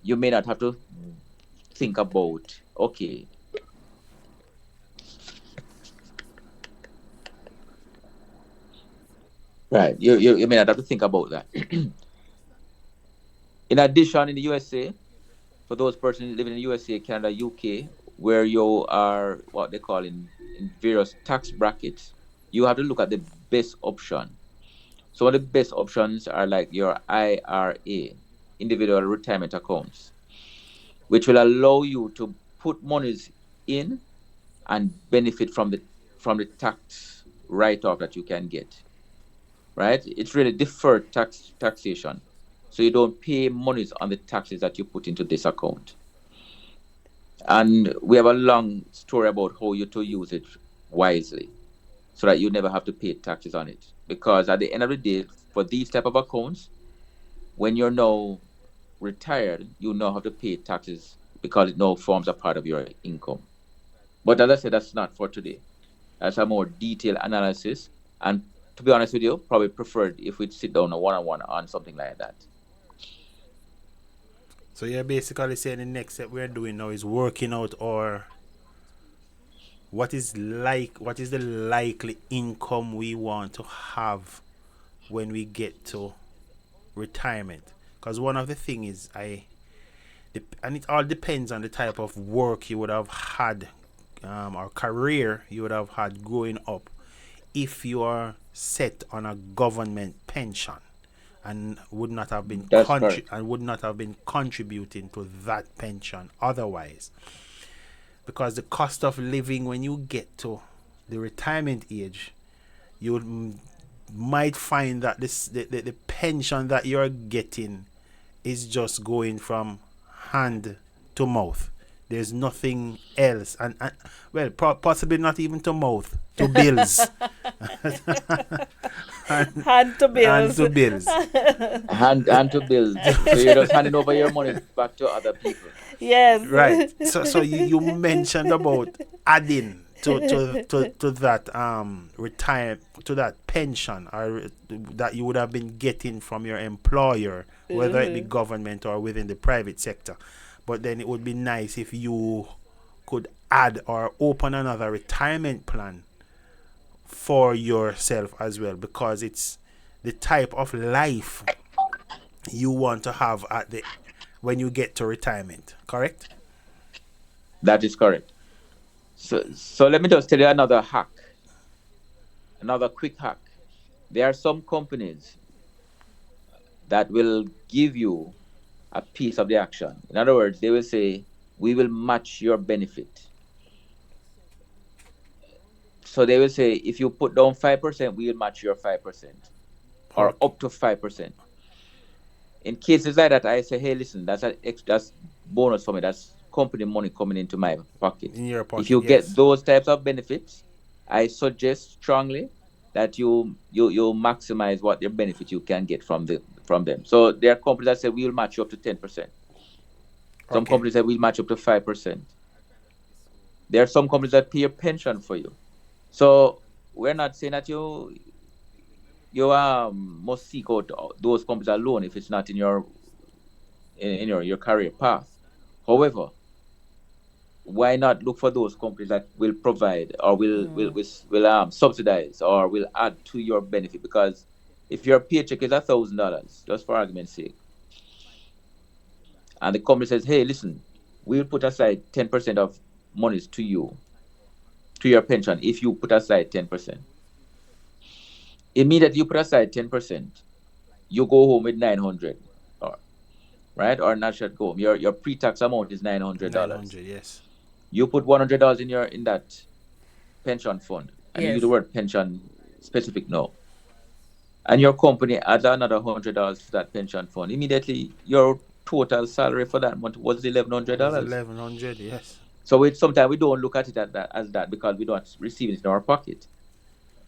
you may not have to think about, okay, right, you may not have to think about that. In addition, in the USA, for those persons living in the USA, Canada, UK, where you are what they call in various tax brackets, you have to look at the best option. Some of the best options are like your IRA, individual retirement accounts, which will allow you to put monies in and benefit from the tax write-off that you can get. Right? It's really deferred taxation. So you don't pay monies on the taxes that you put into this account. And we have a long story about how you to use it wisely so that you never have to pay taxes on it. Because at the end of the day, for these type of accounts, when you're now retired, you now have to pay taxes because it now forms a part of your income. But as I said, that's not for today. That's a more detailed analysis. And to be honest with you, probably preferred if we'd sit down a one-on-one on something like that. So you're basically saying the next step we're doing now is working out or what is the likely income we want to have when we get to retirement? Because one of the things is and it all depends on the type of work you would have had or career you would have had growing up. If you are set on a government pension and would not have been contributing to that pension otherwise, because the cost of living when you get to the retirement age, you might find that the pension that you're getting is just going from hand to mouth. There's nothing else, and well, possibly not even to mouth, to bills. Hand to bills. Hand to bills. So you're just handing over your money back to other people. Yes. Right. So you mentioned about adding to that retire to that pension or that you would have been getting from your employer, whether it be government or within the private sector. But then it would be nice if you could add or open another retirement plan for yourself as well, because it's the type of life you want to have when you get to retirement, correct? That is correct. So let me just tell you another quick hack. There are some companies that will give you a piece of the action. In other words, they will say, we will match your benefit. So they will say, if you put down 5%, we will match your 5%, or up to 5%. In cases like that, I say, hey, listen, that's bonus for me. That's company money coming into my pocket. In your pocket, if you get those types of benefits, I suggest strongly that you maximize what their benefit you can get from them. So there are companies that say we'll match you up to 10%. Some companies say we'll match up to 5%. There are some companies that pay your pension for you. So we're not saying that you must seek out those companies alone if it's not in your career path. However, why not look for those companies that will provide or will subsidize or will add to your benefit? Because if your paycheck is $1,000, just for argument's sake, and the company says, hey, listen, we'll put aside 10% of monies to you, to your pension, if you put aside 10%. Immediately you put aside 10%, you go home with $900, right? Or not should go home. Your pre-tax amount is $900. $900, yes. You put $100 in that pension fund, and you use the word pension specific now. And your company adds another $100 to that pension fund. Immediately, your total salary for that month was $1,100. $1,100, yes. So sometimes we don't look at it as that because we don't receive it in our pocket.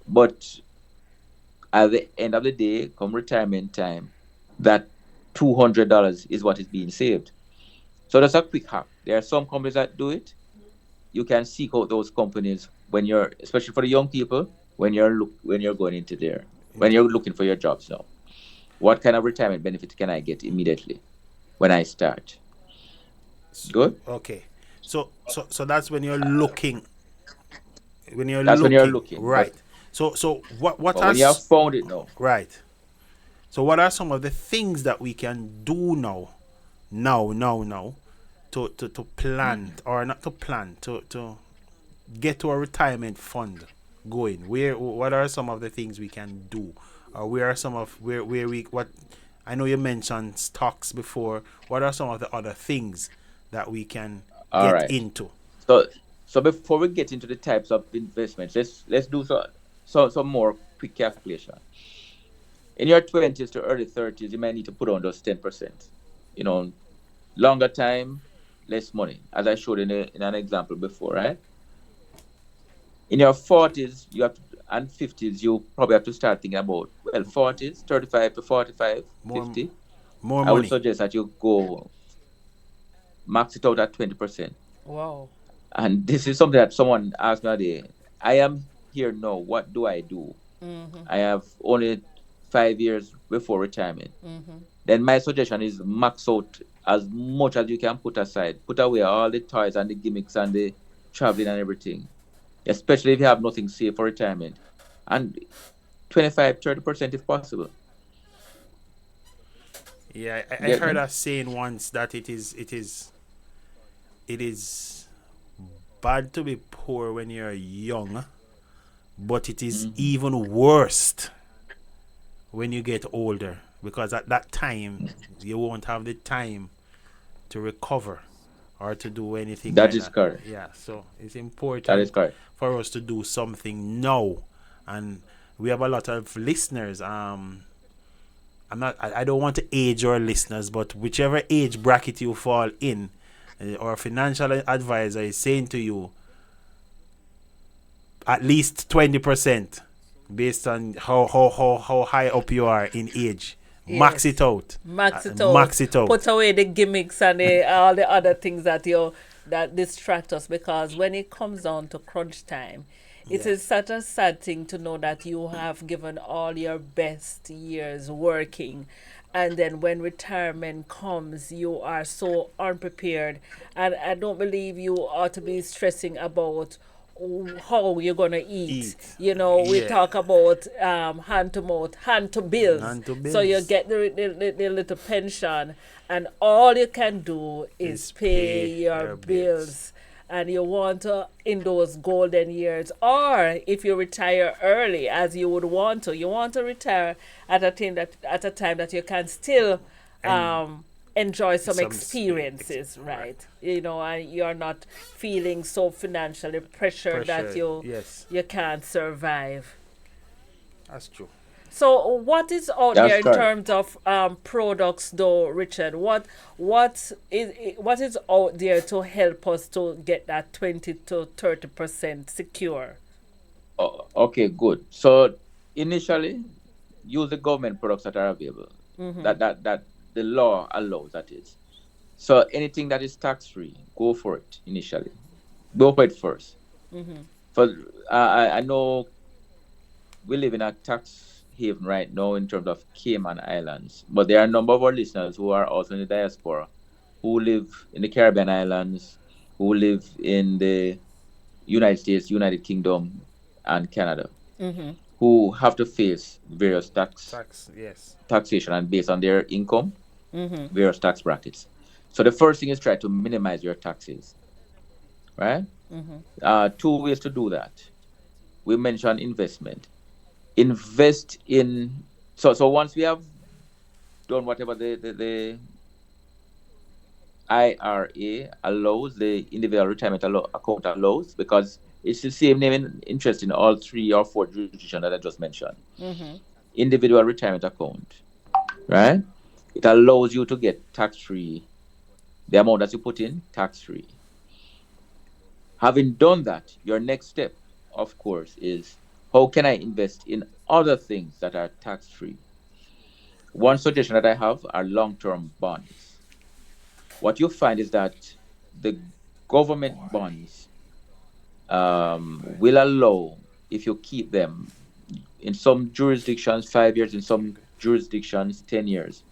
But at the end of the day, come retirement time, that $200 is what is being saved. So that's a quick hack. There are some companies that do it. You can seek out those companies when you're, especially for the young people, when you're going into there, when you're looking for your jobs now. What kind of retirement benefit can I get immediately when I start? Good. Okay. So that's when you're looking. That's when you're looking, right? So what But are when you have found it now, right? So what are some of the things that we can do now, to plan, or not to plan, to get to a retirement fund going? What are some of the things we can do, or where are some of where we what? I know you mentioned stocks before. What are some of the other things that we can All get right. into? So before we get into the types of investments, let's do some more quick calculation. In your 20s to early 30s, you might need to put on those 10%. You know, longer time, less money, as I showed in an example before, right? In your 40s, and 50s, you probably have to start thinking about, 40s, 35 to 45, 50. More I would money. suggest that you go max it out at 20%. Wow. And this is something that someone asked me today. I am here now. What do I do? I have only 5 years before retirement. Then my suggestion is max out as much as you can put aside. Put away all the toys and the gimmicks and the traveling and everything, especially if you have nothing saved for retirement. And 25, 30% if possible. Yeah, I heard us saying once that it is bad to be poor when you're young, but it is even worse when you get older, because at that time you won't have the time to recover or to do anything. That is correct. Yeah, so it's important That is correct. for us to do something now, and we have a lot of listeners. I don't want to age our listeners, but whichever age bracket you fall in, our financial advisor is saying to you at least 20% based on how high up you are in age. Yes. Max it out. Max it out. Max it out. Put away the gimmicks and all the other things that distract us, because when it comes down to crunch time, it is such a sad thing to know that you have given all your best years working, and then when retirement comes, you are so unprepared. And I don't believe you ought to be stressing about how you're gonna eat. You know, we talk about hand to mouth, hand to bills. So you get the little pension, and all you can do is pay your bills. And you want to, in those golden years, or if you retire early, as you would want to, you want to retire at a time that you can still enjoy some experiences, right? You know, and you're not feeling so financially pressured that you can't survive. That's true. So what is out there in terms of products, though, Richard? What is out there to help us to get that 20 to 30% secure? Okay, good. So initially, use the government products that are available. That the law allows, that is. So anything that is tax free, go for it initially. Go for it first. I know we live in a tax haven right now in terms of Cayman Islands, but there are a number of our listeners who are also in the diaspora, who live in the Caribbean islands, who live in the United States, United Kingdom, and Canada, who have to face various taxation, and based on their income, various tax brackets. So the first thing is try to minimize your taxes, right? 2 ways to do that. We mentioned investment. Invest in, so once we have done whatever the IRA allows, the individual retirement account allows, because it's the same name and interest in all 3 or 4 jurisdictions that I just mentioned. Individual retirement account, right? It allows you to get tax-free, the amount that you put in, tax-free. Having done that, your next step, of course, is how can I invest in other things that are tax-free? One suggestion that I have are long-term bonds. What you find is that the government bonds will allow, if you keep them, in some jurisdictions 5 years, in some jurisdictions 10 years.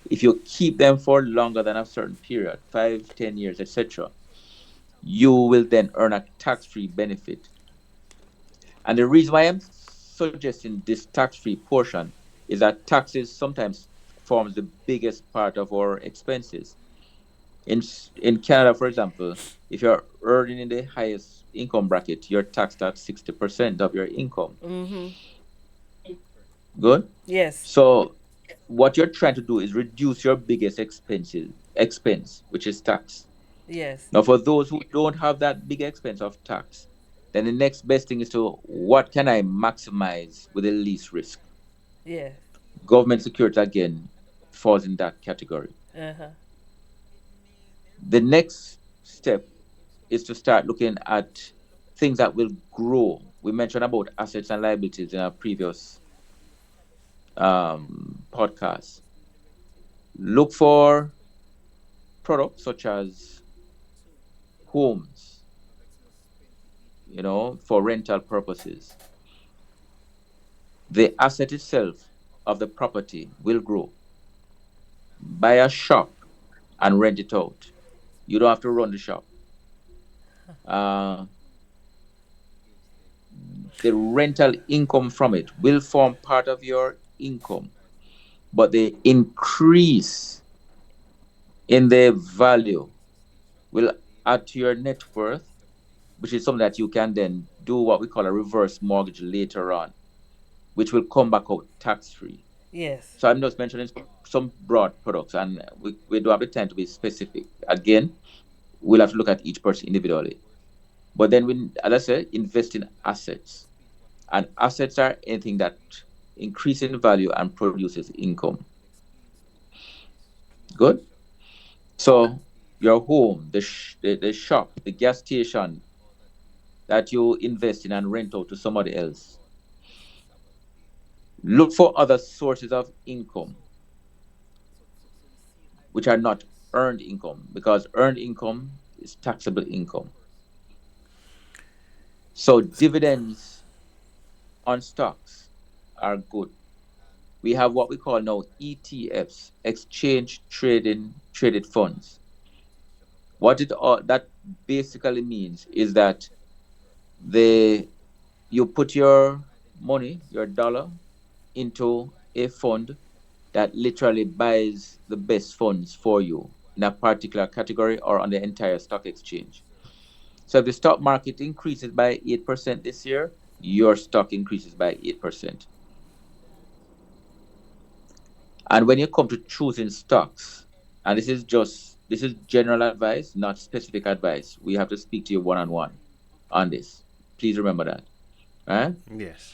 If you keep them for longer than a certain period, 5, 10 years, etc., you will then earn a tax-free benefit. And the reason why I'm suggesting this tax-free portion is that taxes sometimes forms the biggest part of our expenses. In Canada, for example, if you're earning in the highest income bracket, you're taxed at 60% of your income. Good? Yes. So what you're trying to do is reduce your biggest expense, which is tax. Yes. Now, for those who don't have that big expense of tax, then the next best thing is to, what can I maximize with the least risk? Yeah. Government security, again, falls in that category. Uh-huh. The next step is to start looking at things that will grow. We mentioned about assets and liabilities in our previous podcast. Look for products such as homes, for rental purposes. The asset itself of the property will grow. Buy a shop and rent it out. You don't have to run the shop. The rental income from it will form part of your income, but the increase in the value will add to your net worth, which is something that you can then do what we call a reverse mortgage later on, which will come back out tax-free. Yes. So I'm just mentioning some broad products, and we don't have the time to be specific. Again, we'll have to look at each person individually. But then, as I said, invest in assets. And assets are anything that increases in value and produces income. Good? So your home, the shop, the gas station that you invest in and rent out to somebody else. Look for other sources of income which are not earned income, because earned income is taxable income. So dividends on stocks are good. We have what we call now ETFs, exchange traded funds. What that basically means is that you put your money, your dollar, into a fund that literally buys the best funds for you in a particular category or on the entire stock exchange. So if the stock market increases by 8% this year, your stock increases by 8%. And when you come to choosing stocks, and this is general advice, not specific advice. We have to speak to you one-on-one on this. Please remember that. Right? Yes.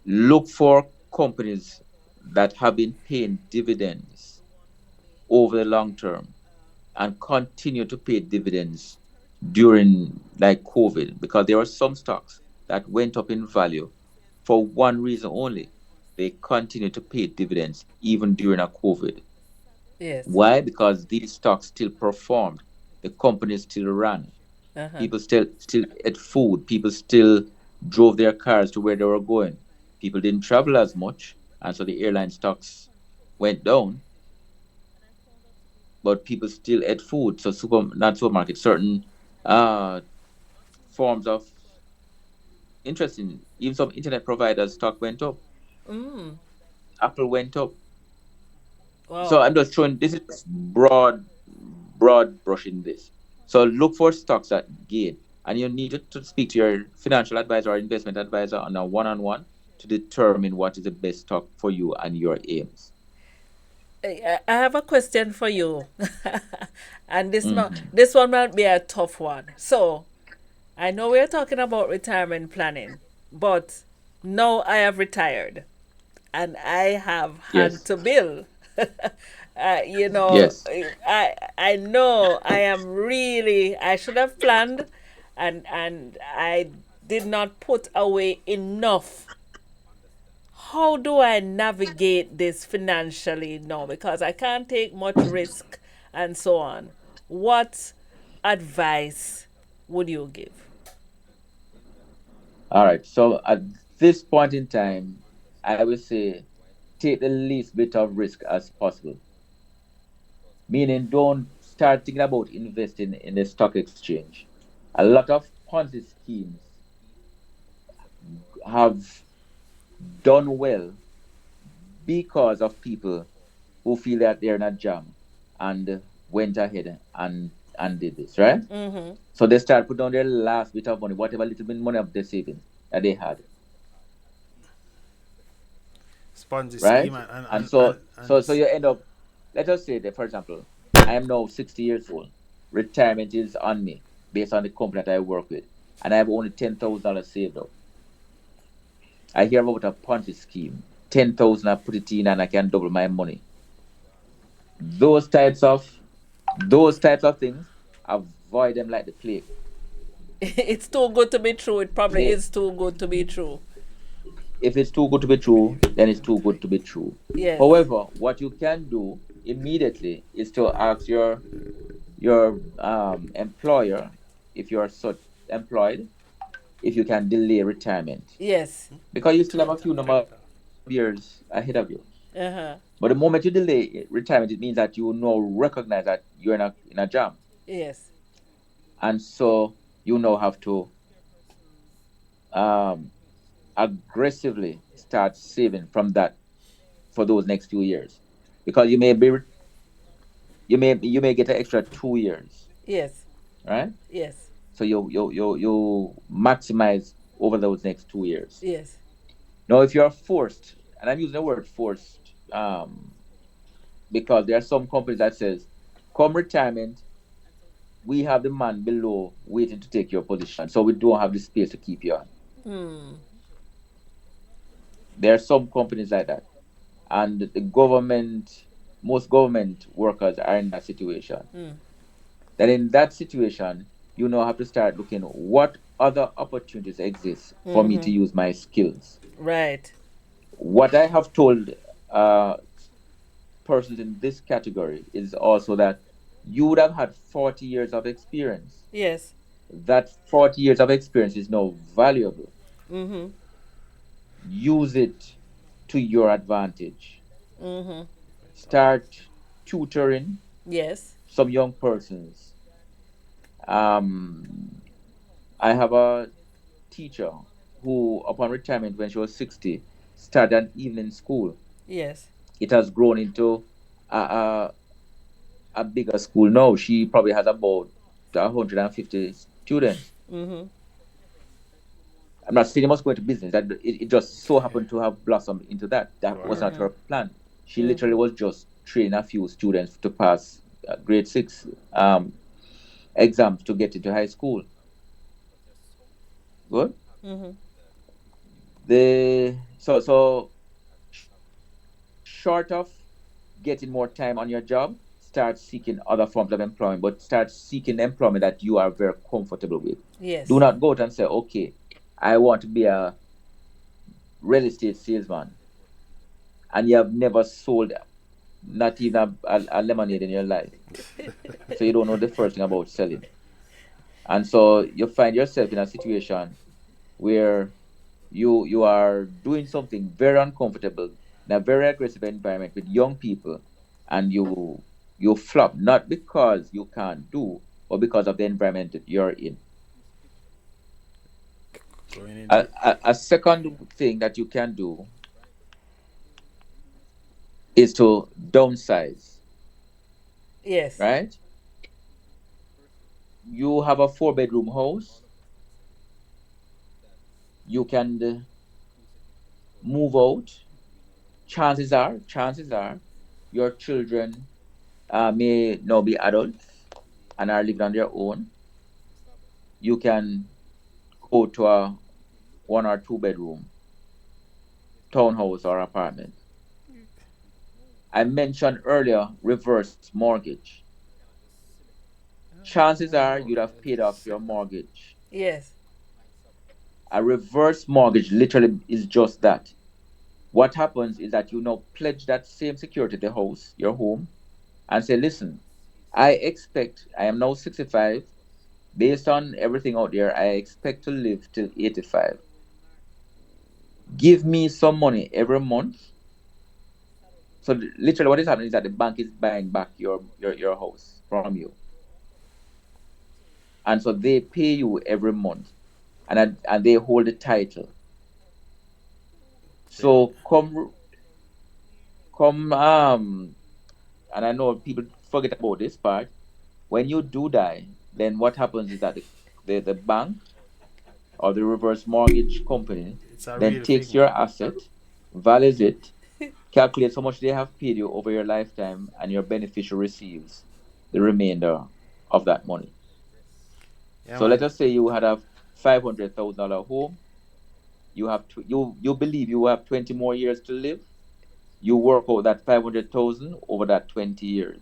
Look for companies that have been paying dividends over the long term and continue to pay dividends during like COVID, because there are some stocks that went up in value for one reason only. They continue to pay dividends even during a COVID. Yes. Why? Because these stocks still performed. The companies still ran. Uh-huh. People still ate food. People still drove their cars to where they were going. People didn't travel as much, and so the airline stocks went down. But people still ate food. So not supermarkets, certain forms of interesting. Even some internet providers' stock went up. Apple went up. Wow. So I'm just showing, this is broad brushing this. So look for stocks that gain, and you need to speak to your financial advisor or investment advisor on a one-on-one to determine what is the best stock for you and your aims. I have a question for you, and this one might be a tough one. So, I know we're talking about retirement planning, but now I have retired, and I have had to bill. Yes. I know I should have planned, and I did not put away enough. How do I navigate this financially now? Because I can't take much risk and so on. what advice would you give? All right. So at this point in time, I would say take the least bit of risk as possible. Meaning, don't start thinking about investing in the stock exchange. A lot of Ponzi schemes have done well because of people who feel that they're in a jam and went ahead and did this, right? Mm-hmm. So they start put down their last bit of money, whatever little bit money of their savings that they had, Ponzi right? scheme And so and so you end up, let us say that, for example, I am now 60 years old. Retirement is on me based on the company that I work with, and I have only $10,000 saved up. I hear about a Ponzi scheme. 10,000, I put it in and I can double my money. Those types of things, avoid them like the plague. It's too good to be true. It probably They, is too good to be true. if it's too good to be true, then it's too good to be true. Yes. However, what you can do immediately is to ask your employer, if you're such employed, if you can delay retirement, Yes. because you still have a few number of years ahead of you. Uh-huh. But the moment you delay retirement, it means that you now recognize that you're in a jam, Yes. and so you now have to um, aggressively start saving from that for those next few years, because you may get an extra 2 years, Yes. right? Yes. So you maximize over those next 2 years. Yes. Now, if you're forced, and I'm using the word forced, because there are some companies that says, come retirement, we have the man below waiting to take your position, so we don't have the space to keep you on. There are some companies like that, and most government workers are in that situation. Then in that situation, you now have to start looking what other opportunities exist for me to use my skills. Right. What I have told persons in this category is also that you would have had 40 years of experience. Yes. That 40 years of experience is now valuable. Mm-hmm. Use it to your advantage. Mm-hmm. Start tutoring Yes. some young persons. I have a teacher who, upon retirement when she was 60, started an evening school. Yes. It has grown into a bigger school now. She probably has about 150 students. Mm-hmm. I'm not saying you must go into business. That it just so happened to have blossomed into that. That was not her plan. She literally was just training a few students to pass grade 6 exams to get into high school. Good. Mm-hmm. So short of getting more time on your job, start seeking other forms of employment, but start seeking employment that you are very comfortable with. Yes. Do not go out and say, okay, I want to be a real estate salesman, and you have never sold not even a lemonade in your life. So you don't know the first thing about selling. And so you find yourself in a situation where you are doing something very uncomfortable in a very aggressive environment with young people, and you flop, not because you can't do, but because of the environment that you're in. A second thing that you can do is to downsize. Yes. Right? You have a 4-bedroom house. You can move out. Chances are, your children may now be adults and are living on their own. You can go to a 1 or 2 bedroom townhouse or apartment. I mentioned earlier reverse mortgage. Chances are you'd have paid off your mortgage. Yes. A reverse mortgage literally is just that. What happens is that you now pledge that same security, the house, your home, and say, listen, I am now 65. Based on everything out there, I expect to live till 85. Give me some money every month. So literally what is happening is that the bank is buying back your house from you. And so they pay you every month, and they hold the title. So come and I know people forget about this part. When you do die, then what happens is that the bank or the reverse mortgage company then takes your asset, values it, calculates how much they have paid you over your lifetime, and your beneficiary receives the remainder of that money. Yeah, so man. let us say you had a $500,000 home. You have you believe you have 20 more years to live. You work out that 500,000 over that 20 years,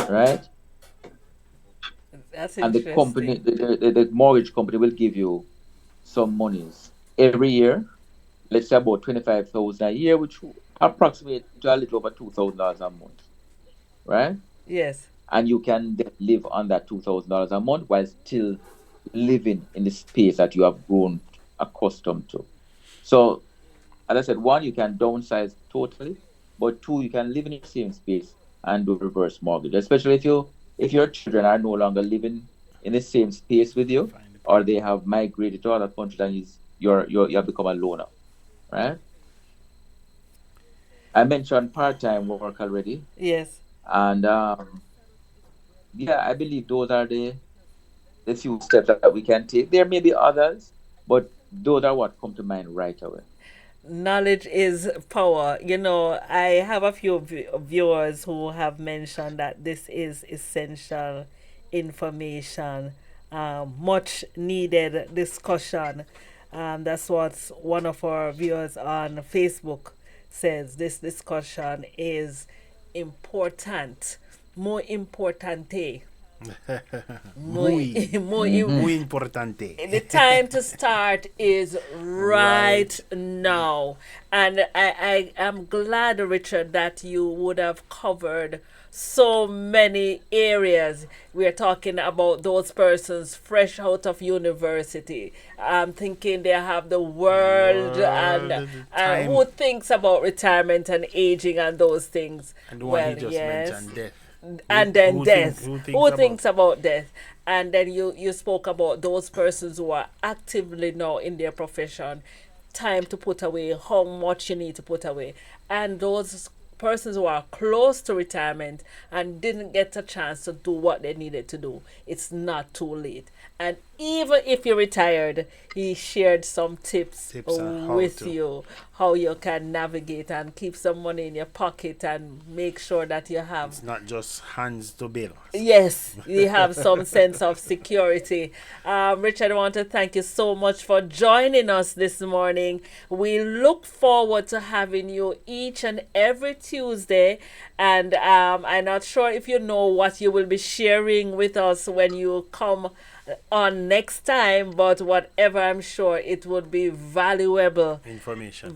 right? That's And the company, interesting. the mortgage company will give you some monies every year. Let's say about 25,000 a year, which approximate to a little over $2,000 a month, right? Yes. And you can live on that $2,000 a month while still living in the space that you have grown accustomed to. So, as I said, one, you can downsize totally, but two, you can live in the same space and do reverse mortgage, especially if your children are no longer living in the same space with you, or they have migrated to other countries and you have become a loner, right? I mentioned part-time work already, Yes. and yeah, I believe those are the few steps that we can take. There may be others, but those are what come to mind right away. Knowledge is power. I have a few viewers who have mentioned that this is essential information, much needed discussion. That's what one of our viewers on Facebook says. This discussion is important, more importante. Muy, Muy, muy importante. the time to start is right now. And I am glad, Richard, that you would have covered so many areas. We're talking about those persons fresh out of university. I'm thinking they have the world, and time. who thinks about retirement and aging and those things. And the one he just mentioned, death. And then death. Who about- thinks about death? And then you spoke about those persons who are actively now in their profession, time to put away, how much you need to put away, and those persons who are close to retirement and didn't get a chance to do what they needed to do. It's not too late. And even if you're retired, he shared some tips on how with to. you, how you can navigate and keep some money in your pocket and make sure that you have. It's not just hands to bill. Yes, you have some sense of security. Richard, I want to thank you so much for joining us this morning. We look forward to having you each and every Tuesday. And I'm not sure if you know what you will be sharing with us when you come on next time, but whatever, I'm sure it would be valuable information.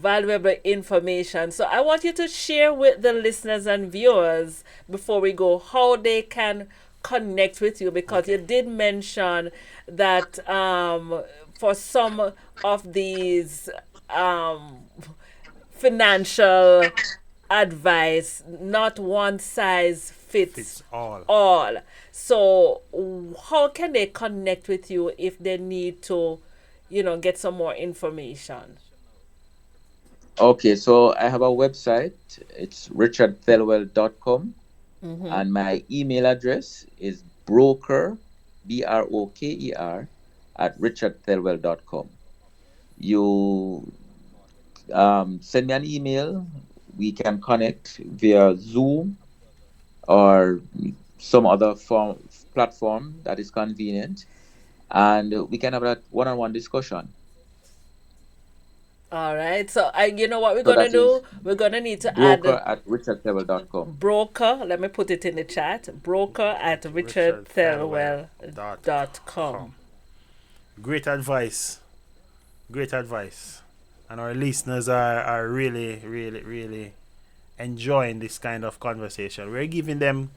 So I want you to share with the listeners and viewers before we go how they can connect with you, because you did mention that for some of these financial advice, not one size fits all. So how can they connect with you if they need to, get some more information? Okay, so I have a website. It's richardthelwell.com. And my email address is broker, BROKER, at richardthelwell.com. You send me an email. We can connect via Zoom or some other platform that is convenient, and we can have that one-on-one discussion. All right. So you know what we're gonna do? We're gonna need to add broker at richardthelwell.com. Broker. Let me put it in the chat. Broker at richardthelwell.com. Great advice. Great advice. And our listeners are really, really, really enjoying this kind of conversation. We're giving them,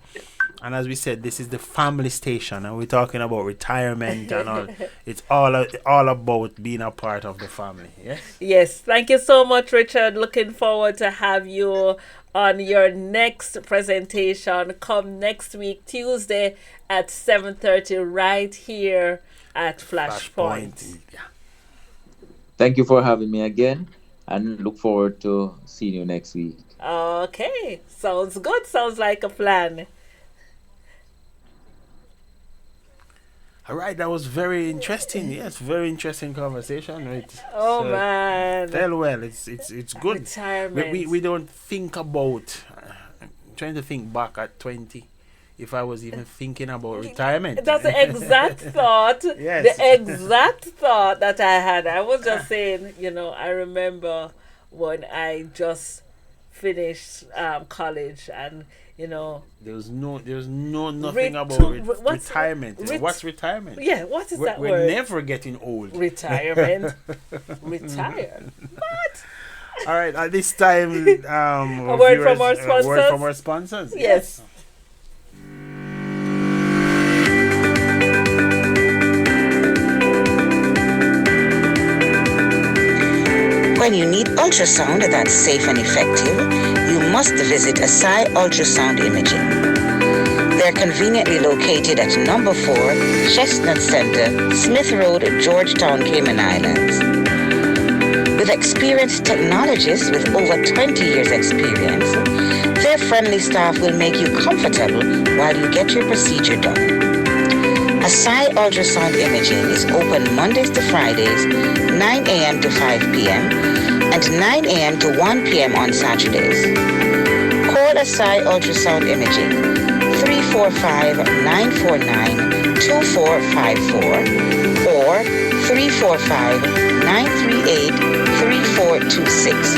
and as we said, this is the family station, and we're talking about retirement and all. It's all about being a part of the family. Yes. Yes. Thank you so much, Richard. Looking forward to have you on your next presentation. Come next week, Tuesday at 7:30, right here at Flashpoint. Yeah. Thank you for having me again, and look forward to seeing you next week. Okay. Sounds good. Sounds like a plan. All right, that was very interesting. Yes, very interesting conversation. Right. Oh man. Well, it's good. Retirement. We don't think about. Trying to think back at 20, if I was even thinking about retirement. That's the exact thought. Yes. The exact thought that I had. I was just saying, I remember when I just finished college, and there's nothing about retirement. What's retirement? Yeah, what is that we're word? We're never getting old. Retirement. Retire. What? All right, at this time, a word from our sponsors. Word from our sponsors. Yes. When you need ultrasound that's safe and effective, you must visit Asai Ultrasound Imaging. They're conveniently located at number 4 Chestnut Center, Smith Road, Georgetown, Cayman Islands. With experienced technologists with over 20 years experience, their friendly staff will make you comfortable while you get your procedure done. Asai Ultrasound Imaging is open Mondays to Fridays, 9 a.m. to 5 p.m. and 9 a.m. to 1 p.m. on Saturdays. Call Asai Ultrasound Imaging 345-949-2454 or 345-938-3426.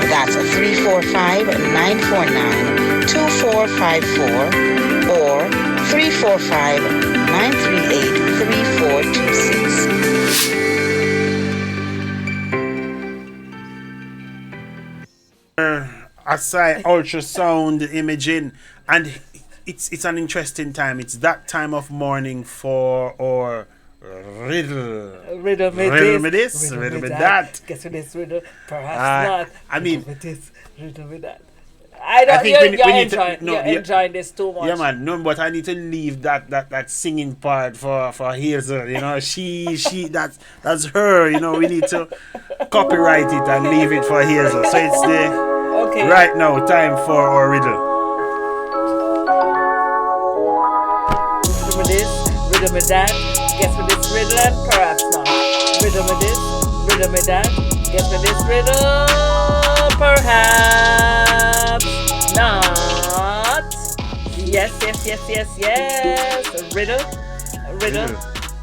That's 345-949-2454 or 345-938-3426. Asai Ultrasound Imaging, and it's an interesting time. It's that time of morning for our riddle me this, riddle me that. Guess what this riddle? Perhaps not. I mean, riddle me this, riddle me that. You're enjoying this too much. Yeah, man. No, but I need to leave that singing part for Hazel. She that's her. We need to copyright it and leave it for Hazel. So it's right now time for our riddle. Riddle me this, riddle me that. Guess what this riddle and perhaps not. Riddle me this, riddle me that. Guess what this riddle, perhaps not. Yes. Riddle. Riddle.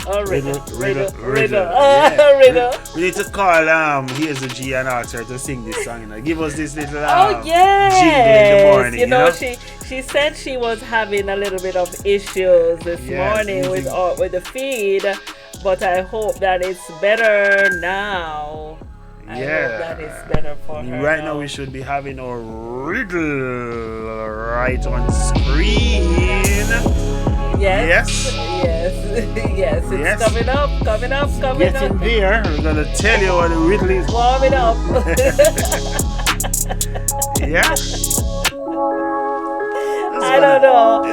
Yeah. Riddle. We need to call Hazel G and ask her to sing this song. Give us this little yes. jingle in the morning. She said she was having a little bit of issues this morning with the feed, but I hope that it's better now. I hope that it's better for her. Right now we should be having our riddle right on screen. Yes. It's coming up. Getting there. We're gonna tell you what the riddle is. Warming up. Yeah. I don't know. I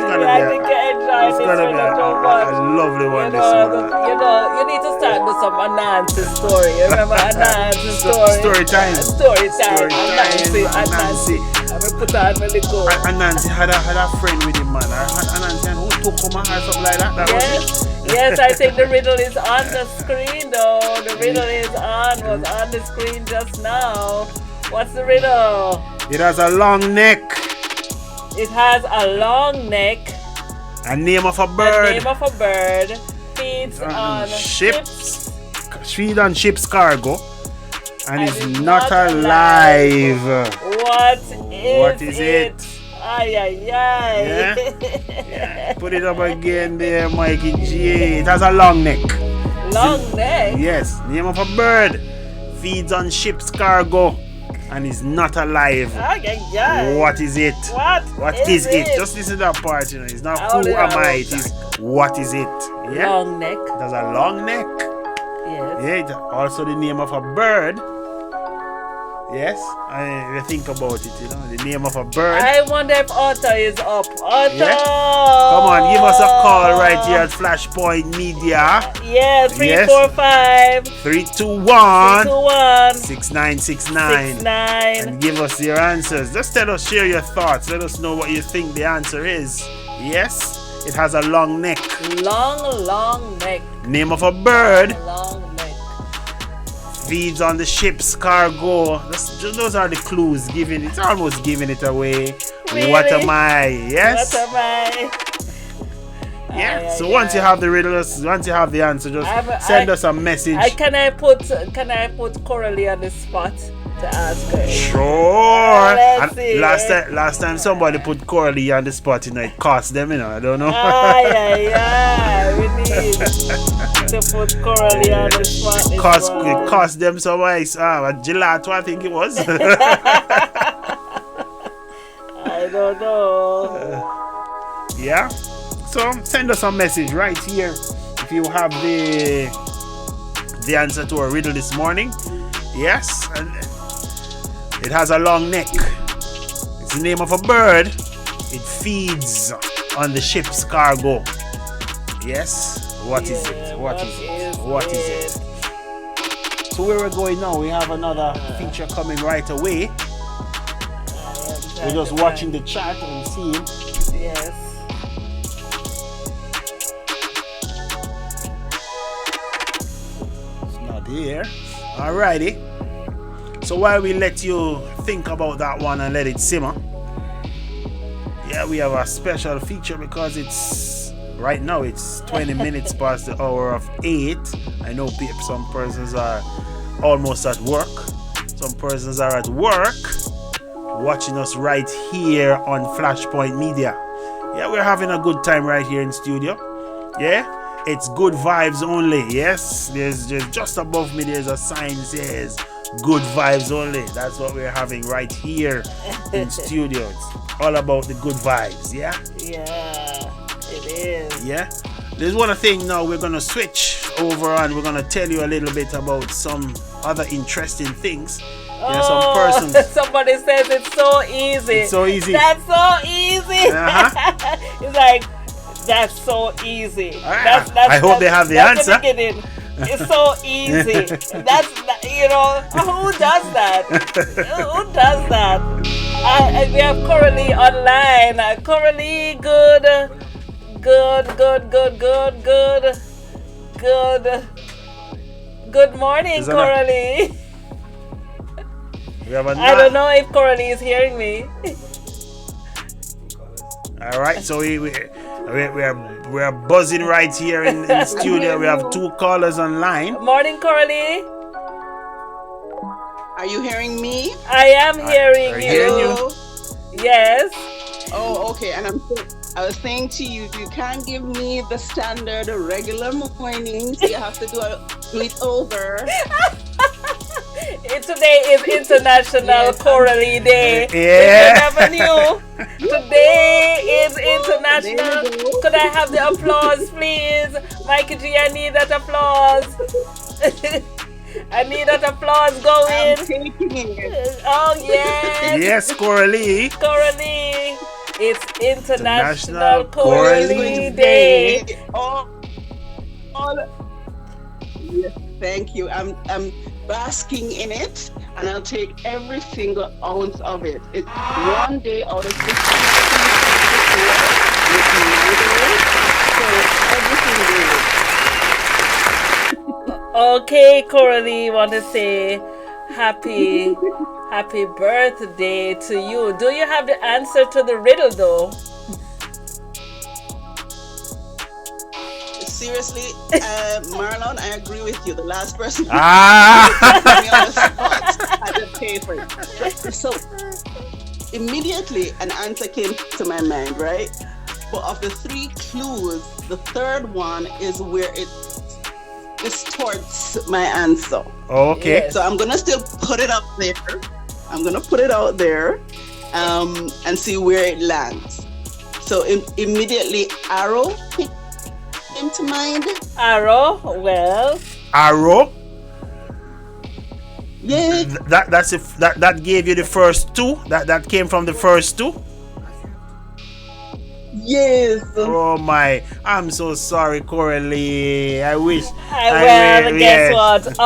think you enjoy this riddle so much. A lovely one this morning. You need to start with some Anansi story. You remember Anansi story? Story time. Anansi. I'm going to put on my little. Anansi had a friend with him, man. Anansi and who took him or something like that. Yes, I think the riddle is on the screen though. The riddle was on the screen just now. What's the riddle? It has a long neck. It has a long neck. A name of a bird. Feeds on ships. Feeds on ships cargo. And is not alive. What is it? Ay. Yeah. Put it up again there, Mikey G. It has a long neck. Long neck? Yes. Name of a bird. Feeds on ship's cargo. and is not alive. What is it? What is it? Just listen to that part, you know. It's not who am I, it is what is it? Yeah? Long neck. It has a long neck. Yes. Yeah, it's also the name of a bird. Yes, I think about it, you know, the name of a bird. I wonder if Otto is up. Otto! Yeah. Come on, give us a call right here at Flashpoint Media. Yeah, 345 321 6969. And give us your answers. Just tell us, share your thoughts. Let us know what you think the answer is. Yes, it has a long neck. Long neck. Name of a bird. Long neck. Feeds on the ship's cargo. Those are the clues given. It's almost giving it away. Really? What am I? Yes. What am I? Yeah. So once you have the riddles, once you have the answer, just send us a message. Can I put Coralie on the spot to ask her? Sure. Let's see. Last time somebody put Coralie on the spot, you know, it cost them, you know. I don't know. We need to put Coralie on the spot. It cost them some ice. Gelato, I think it was. I don't know. Yeah. So send us a message right here if you have the answer to our riddle this morning. Yes, and it has a long neck. It's the name of a bird. It feeds on the ship's cargo. Yes. What is it? What is it? So where we're going now, we have another feature coming right away. We're just watching the chat and seeing. Yes. Here. Alrighty. So while we let you think about that one and let it simmer, yeah, we have a special feature because it's right now it's 20 minutes past the hour of 8. I know some persons are almost at work. Some persons are at work watching us right here on Flashpoint Media. Yeah, we're having a good time right here in studio. Yeah. It's good vibes only. Yes, there's just above me. There's a sign that says "good vibes only." That's what we're having right here in studio. It's all about the good vibes. Yeah. Yeah, it is. Yeah. There's one thing now. We're gonna switch over and we're gonna tell you a little bit about some other interesting things. Yeah, some persons. Somebody says it's so easy. It's so easy. That's so easy. It's like. That's so easy. I hope they have the answer. It's so easy. You know, who does that? Who does that? We have Coralie online. Coralie, good morning, Coralie. I don't know if Coralie is hearing me. All right, so we're buzzing right here in the studio. We have 2 callers online. Morning, Coralie. Are you hearing me? I am hearing you. Yes. Oh, okay. And I was saying to you, you can't give me the standard regular mornings. You have to do it over. Today is International Coralie Day. Yeah. If you never knew, today is International. Could I have the applause, please? Mikey G, I need that applause. I need that applause going. I'm taking it. Oh, yes. Yes, Coralie. Coralie. It's International Coralie Day. Yes, thank you. I'm basking in it, and I'll take every single ounce of it. It's one day out of 6 Okay, Coralie, want to say happy birthday to you. Do you have the answer to the riddle, though? Seriously, Marlon, I agree with you. The last person put me on the spot, I just pay for it. So immediately an answer came to my mind, right? But of the 3 clues, the third one is where it distorts my answer. Okay. So I'm gonna still put it up there, I'm gonna put it out there, and see where it lands. So immediately, Arrow came to mind. Arrow, well. Arrow. Yeah. That gave you the first two. That came from the first two. Yes. Oh my! I'm so sorry, Coralie. I wish. Well, guess what?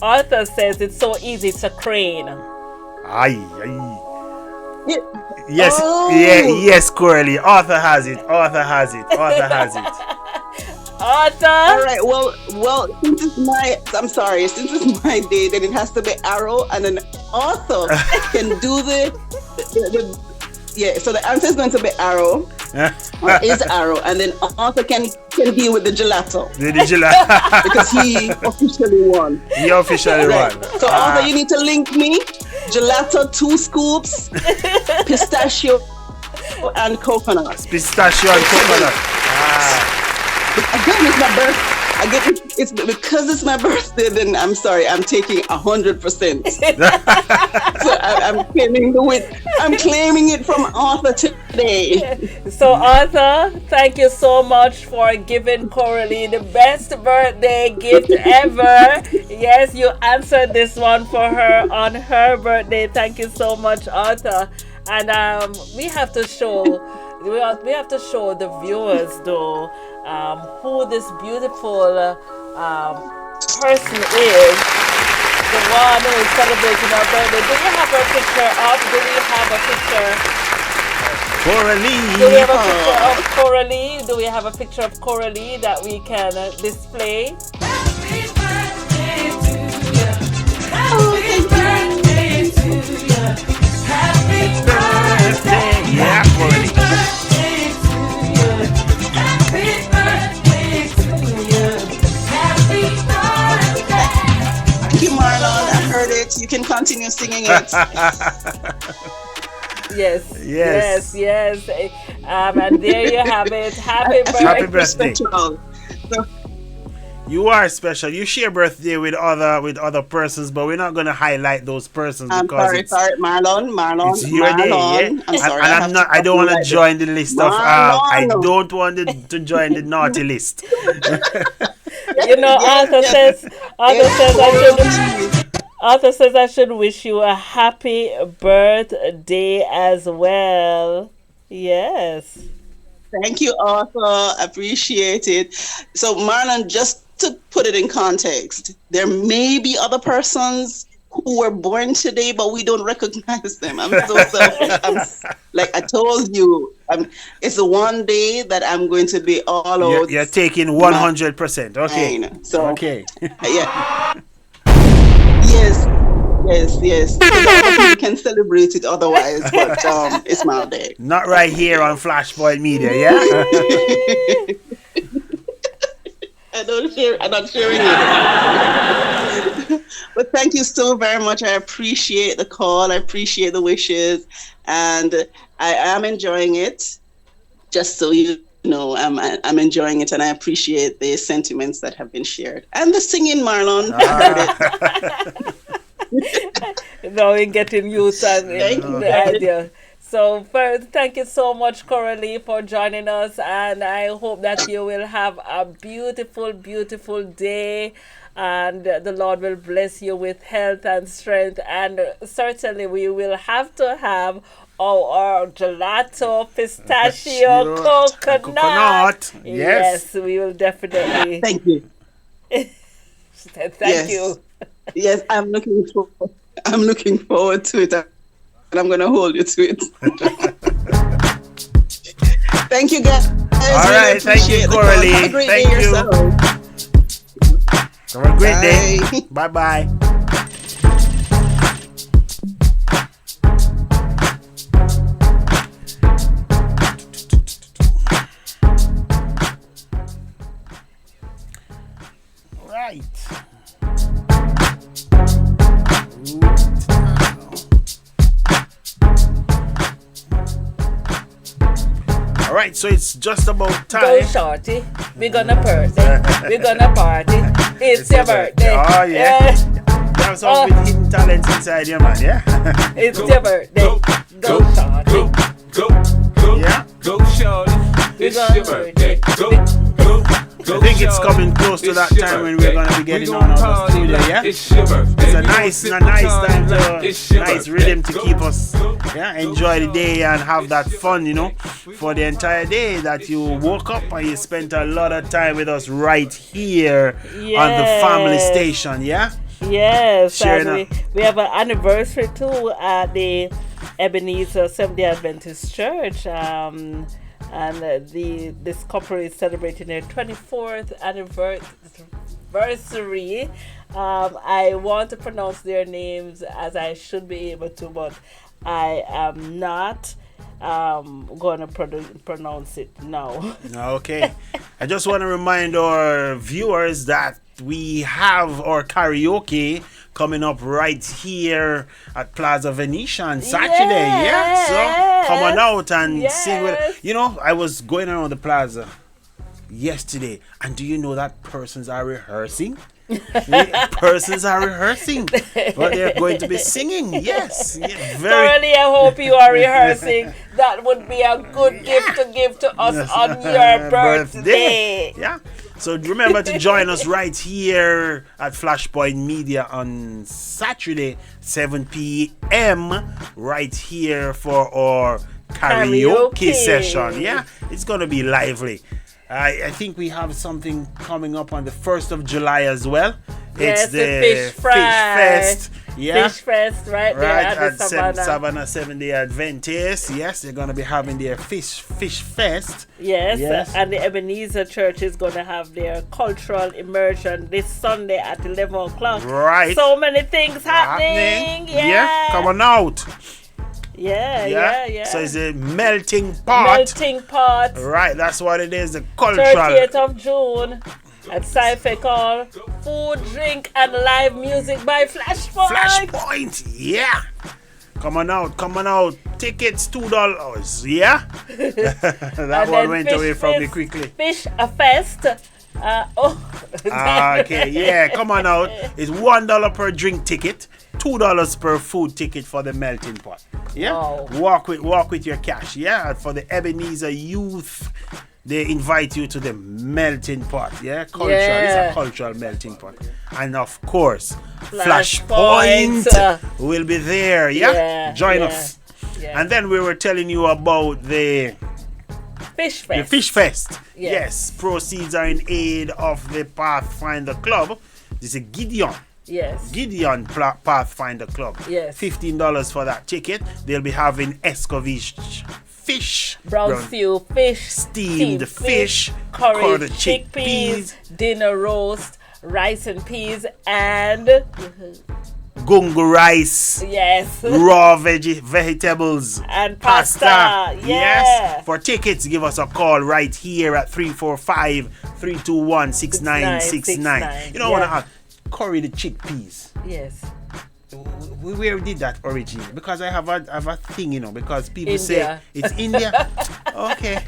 Arthur says it's so easy to crane. Aye. Yeah. Yes, yes, Coralie. Arthur has it. Arthur. All right. Well. Since it's my day, then it has to be Arrow, and then Arthur can do the. Yeah. So the answer is going to be Arrow. Or is Arrow, and then Arthur can deal with the gelato. Because he officially won. He officially won. So Arthur, you need to link me. Gelato 2 scoops, pistachio and coconut. Pistachio and coconut. Again, it's my birthday. It's because it's my birthday. Then I'm sorry, I'm taking 100%. So I'm claiming the win. I'm claiming it from Arthur today. So Arthur, thank you so much for giving Coralie the best birthday gift ever. Yes, you answered this one for her on her birthday. Thank you so much, Arthur. And we have to show the viewers though who this beautiful person is, the one who is celebrating our birthday. Do we have a picture of Coralie? Do we have a picture of Coralie? Do we have a picture of Coralie that we can display? Happy birthday to you. Happy birthday to you. Happy birthday. Yeah, Coralie. Happy birthday to you. Happy birthday. Thank you, Marlon. I heard it. You can continue singing it. Yes. And there you have it. Happy birthday. You are special. You share birthday with other persons, but we're not going to highlight those persons because sorry, Marlon. It's your day. Yeah? I'm sorry. I don't want to join the list of. I don't want to join the naughty list. Arthur says I should wish you a happy birthday as well. Yes. Thank you, Arthur. Appreciate it. So, Marlon, just to put it in context, there may be other persons who were born today, but we don't recognize them. I'm so selfish. Like I told you, it's the one day that I'm going to be all out. You're taking 100%. Okay. So, okay. Yeah. Yes. We can celebrate it otherwise, but it's my day. Not right here on Flashpoint Media, yeah? I'm not sharing it. But thank you so very much. I appreciate the call. I appreciate the wishes. And I am enjoying it. Just so you know, I'm enjoying it, and I appreciate the sentiments that have been shared. And the singing, Marlon. Now we're getting used to the idea. So first, thank you so much, Coralie, for joining us, and I hope that you will have a beautiful, beautiful day, and the Lord will bless you with health and strength, and certainly we will have to have our gelato, pistachio, coconut. Yes, we will definitely. Thank you. Thank you. Yes, I'm looking forward to it, and I'm going to hold you to it. Thank you, guys. All right, thank you, Coralie. Have a great day yourself. Have a great day. Bye-bye. Right. All right, so it's just about time. Go, shorty. We're gonna party. We're gonna party. It's your birthday. Oh, yeah. have some with hidden talents inside you, man. Yeah. It's your birthday. Go, Shawty. Yeah. Go, Shawty. It's your birthday. I think it's coming close to that time when we're gonna be getting on our studio, yeah? It's a nice time to nice rhythm to keep us enjoy the day and have that fun, you know, for the entire day that you woke up and you spent a lot of time with us right here on the family station, yeah? Yes, Sharing and we have an anniversary too at the Ebenezer Seventh-day Adventist Church. And this couple is celebrating their 24th anniversary. I want to pronounce their names as I should be able to, but I am not going to pronounce it now. Okay. I just want to remind our viewers that we have our karaoke coming up right here at Plaza Venetia on Saturday. Yeah. So come on out and sing with. You know, I was going around the plaza yesterday, and do you know that persons are rehearsing? Persons are rehearsing, but they're going to be singing. Yes. Thoroughly, I hope you are rehearsing. That would be a good gift to give to us on your birthday. Yeah. So remember to join us right here at Flashpoint Media on Saturday, 7 p.m. right here for our karaoke session. Yeah, it's going to be lively. I think we have something coming up on the 1st of July as well. Yes, it's the Fish Fest. Yeah. Fish Fest right there at the Savannah Seventh-day Adventist. Yes, they're going to be having their Fish Fest. Yes, and the Ebenezer Church is going to have their cultural immersion this Sunday at 11 o'clock. Right. So many things happening. Yeah, come on out. Yeah. So it's a melting pot. Right, that's what it is. The cultural. 30th of June at Sci-Fi Hall. Food, drink, and live music by Flashpoint. Yeah. Come on out. Tickets $2. Yeah. That one went away from me quickly. Fish Fest. Okay, yeah. Come on out. It's $1 per drink ticket. $2 per food ticket for the melting pot. Yeah, walk with your cash. Yeah, for the Ebenezer youth, they invite you to the melting pot. Yeah, cultural. It's a cultural melting pot, and of course, Flashpoint will be there. Yeah, join us. Yeah. And then we were telling you about the Fish Fest. The Fish Fest. Yes, proceeds are in aid of the Pathfinder Club. This is Gideon. Yes. Gideon Pathfinder Club. Yes. $15 for that ticket. They'll be having Escovitch fish, brown stew fish, steamed fish, curried chickpeas, dinner roast, rice and peas, and gungo rice. Yes. Raw vegetables. And pasta. Yes. For tickets, give us a call right here at 345-321-6969. You know what I have? Curry the chickpeas. Yes. Where did that originate? Because I have a thing, you know, because people India. say it's India. Okay.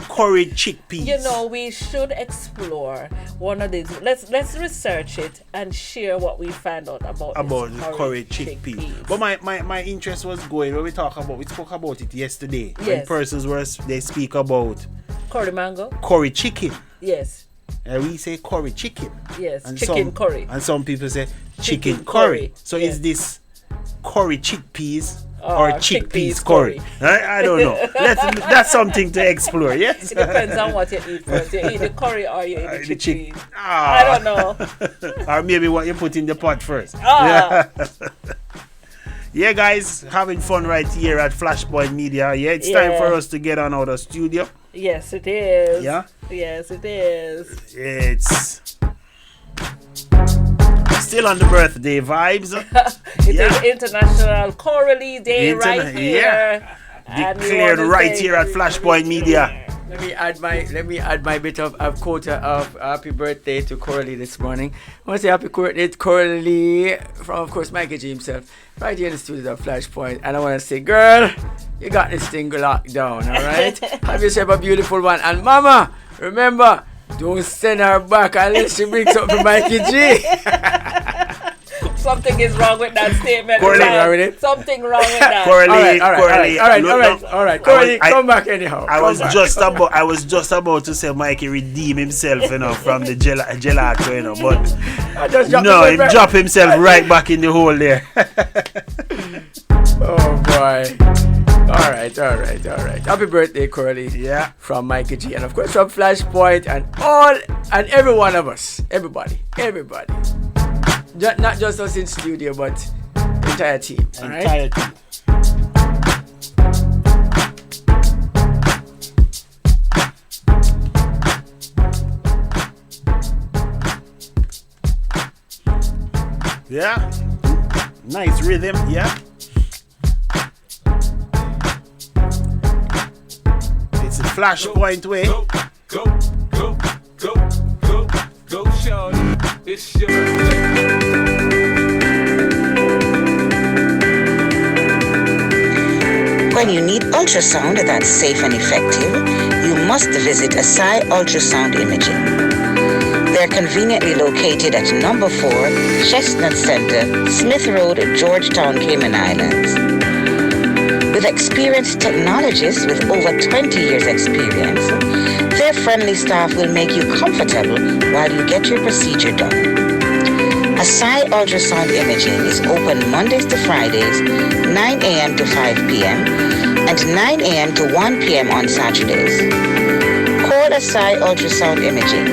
Curried chickpeas. You know, we should explore one of these. Let's research it and share what we find out about the curried chickpeas. But my interest was going when we spoke about it yesterday. Yes. When persons they speak about curry mango. Curry chicken. Yes. We say curry chicken. Yes, and chicken curry. And some people say chicken curry. So is this curry chickpeas or chickpeas curry? I don't know. That's something to explore, yes? It depends on what you eat first. You eat the curry or you eat the chickpeas. I don't know. Or maybe what you put in the pot first. Yeah, guys, having fun right here at Flashpoint Media. Yeah, it's time for us to get on out of studio. Yes, it is. Yeah? Yes, it is. It's still on the birthday vibes. It is International Coralie Day right here. Yeah. Declared right here at Flashpoint Media. Let me add my bit of quota of happy birthday to Coralie this morning. I want to say happy birthday to Coralie from, of course, Mikey G himself, right here in the studio at Flashpoint. And I want to say, girl, you got this thing locked down, all right? Have yourself a beautiful one. And Mama, remember, don't send her back unless she brings up to Mikey G. So something is wrong with that statement. Correlate. Something wrong with that. Correlate. All right. Correlate, come back anyhow. I was just about to say Mikey redeem himself, from the gelato, but he dropped himself right back in the hole there. Oh boy. All right. Happy birthday, Curly. Yeah. From Mikey G, and of course from Flashpoint, and every one of us, everybody. Not just us in studio, but the entire team. All right? Team. Yeah. Nice rhythm. Yeah. It's a Flashpoint way. Go, shorty. It's your When you need ultrasound that's safe and effective, you must visit Asai Ultrasound Imaging. They're conveniently located at number 4, Chestnut Center, Smith Road, Georgetown, Cayman Islands. With experienced technologists with over 20 years experience, their friendly staff will make you comfortable while you get your procedure done. Asai Ultrasound Imaging is open Mondays to Fridays, 9 a.m. to 5 p.m. and 9 a.m. to 1 p.m. on Saturdays. Call Asai Ultrasound Imaging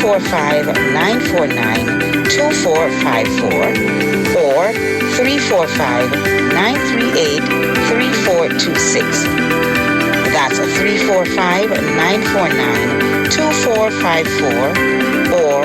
345-949-2454 or 345-938-3426. That's 345-949-2454 or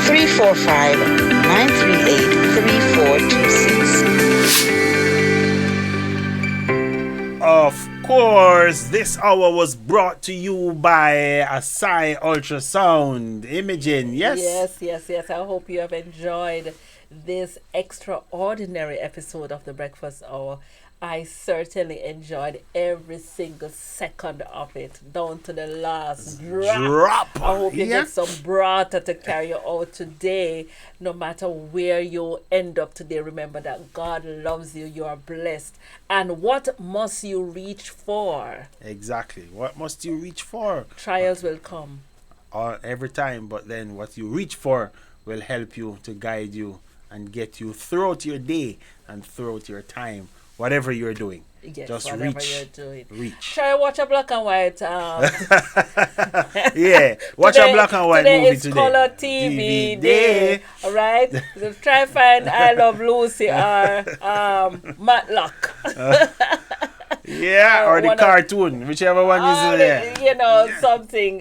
345-938-3426. Of course, this hour was brought to you by Asai Ultrasound Imaging. Yes. Yes. I hope you have enjoyed this extraordinary episode of the Breakfast Hour. I certainly enjoyed every single second of it, down to the last drop. I hope you get some brata to carry you out today. No matter where you end up today, remember that God loves you, you are blessed. And what must you reach for? Exactly. What must you reach for? Trials will come. Every time, but then what you reach for will help you to guide you and get you throughout your day and throughout your time. Whatever you're doing, just reach. Try watch a black and white. Yeah, watch a black and white movie today. It's color TV day. All right, so try find I Love Lucy or Matlock. Yeah, or the cartoon, whichever one is there. Something.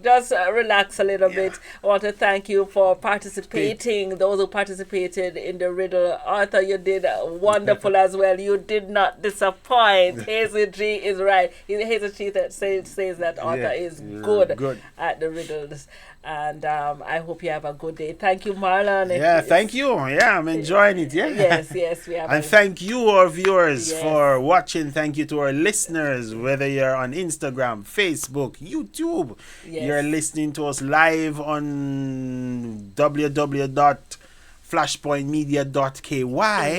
Just relax a little bit. I want to thank you for participating. Those who participated in the riddle. Arthur, you did wonderful as well. You did not disappoint. Hazel G is right. Hazel G says that Arthur is good at the riddles. And I hope you have a good day. Thank you, Marlon. Yeah, thank you. Yeah, I'm enjoying it. Yeah. Yes, we have. And thank you, our viewers, for watching. Thank you to our listeners, whether you're on Instagram, Facebook, YouTube. Yes. You're listening to us live on www.flashpointmedia.ky.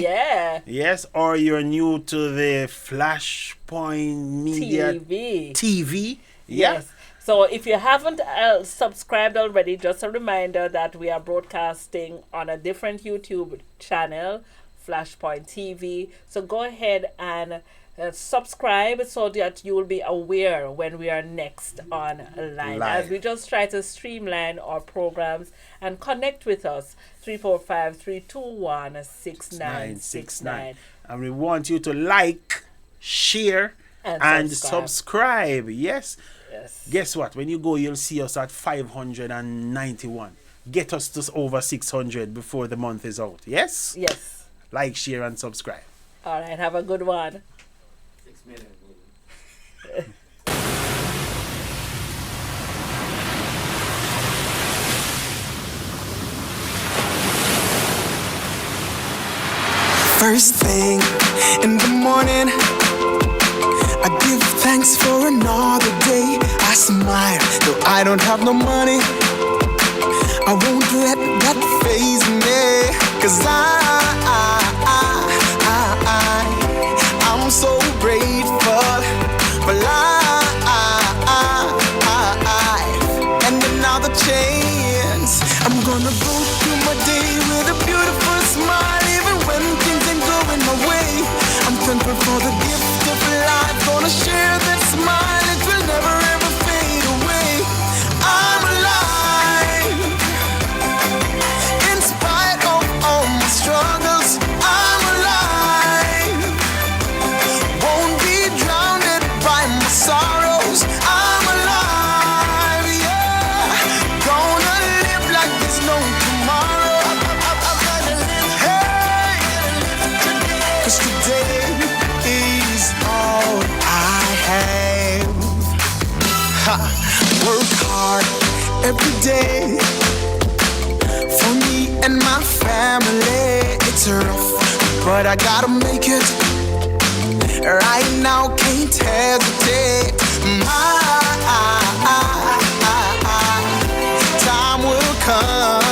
Yeah. Yes, or you're new to the Flashpoint Media TV. Yeah. Yes. So if you haven't subscribed already, just a reminder that we are broadcasting on a different YouTube channel, Flashpoint TV. So go ahead and subscribe so that you will be aware when we are next online. As we just try to streamline our programs and connect with us. 345-321-6969. And we want you to like, share, and subscribe. Yes. Guess what? When you go, you'll see us at 591. Get us to over 600 before the month is out. Yes? Yes. Like, share, and subscribe. All right. Have a good one. 6 million. First thing in the morning, I give thanks for another day. I smile, though I don't have no money. I won't let that faze me, 'cause I I'm gonna go through my day with a beautiful smile, even when things ain't going my way. I'm thankful for the gift of life, gonna share that smile, it will never ever fade away. I'm alive, in spite of all my struggles. I'm alive, won't be drowned by my sorrows. I'm alive, yeah, gonna live like there's no tomorrow. Hey, 'cause today is all I have. Ha. Work hard every day for me and my family. It's rough, but I gotta make it. Right now, can't hesitate. My time will come.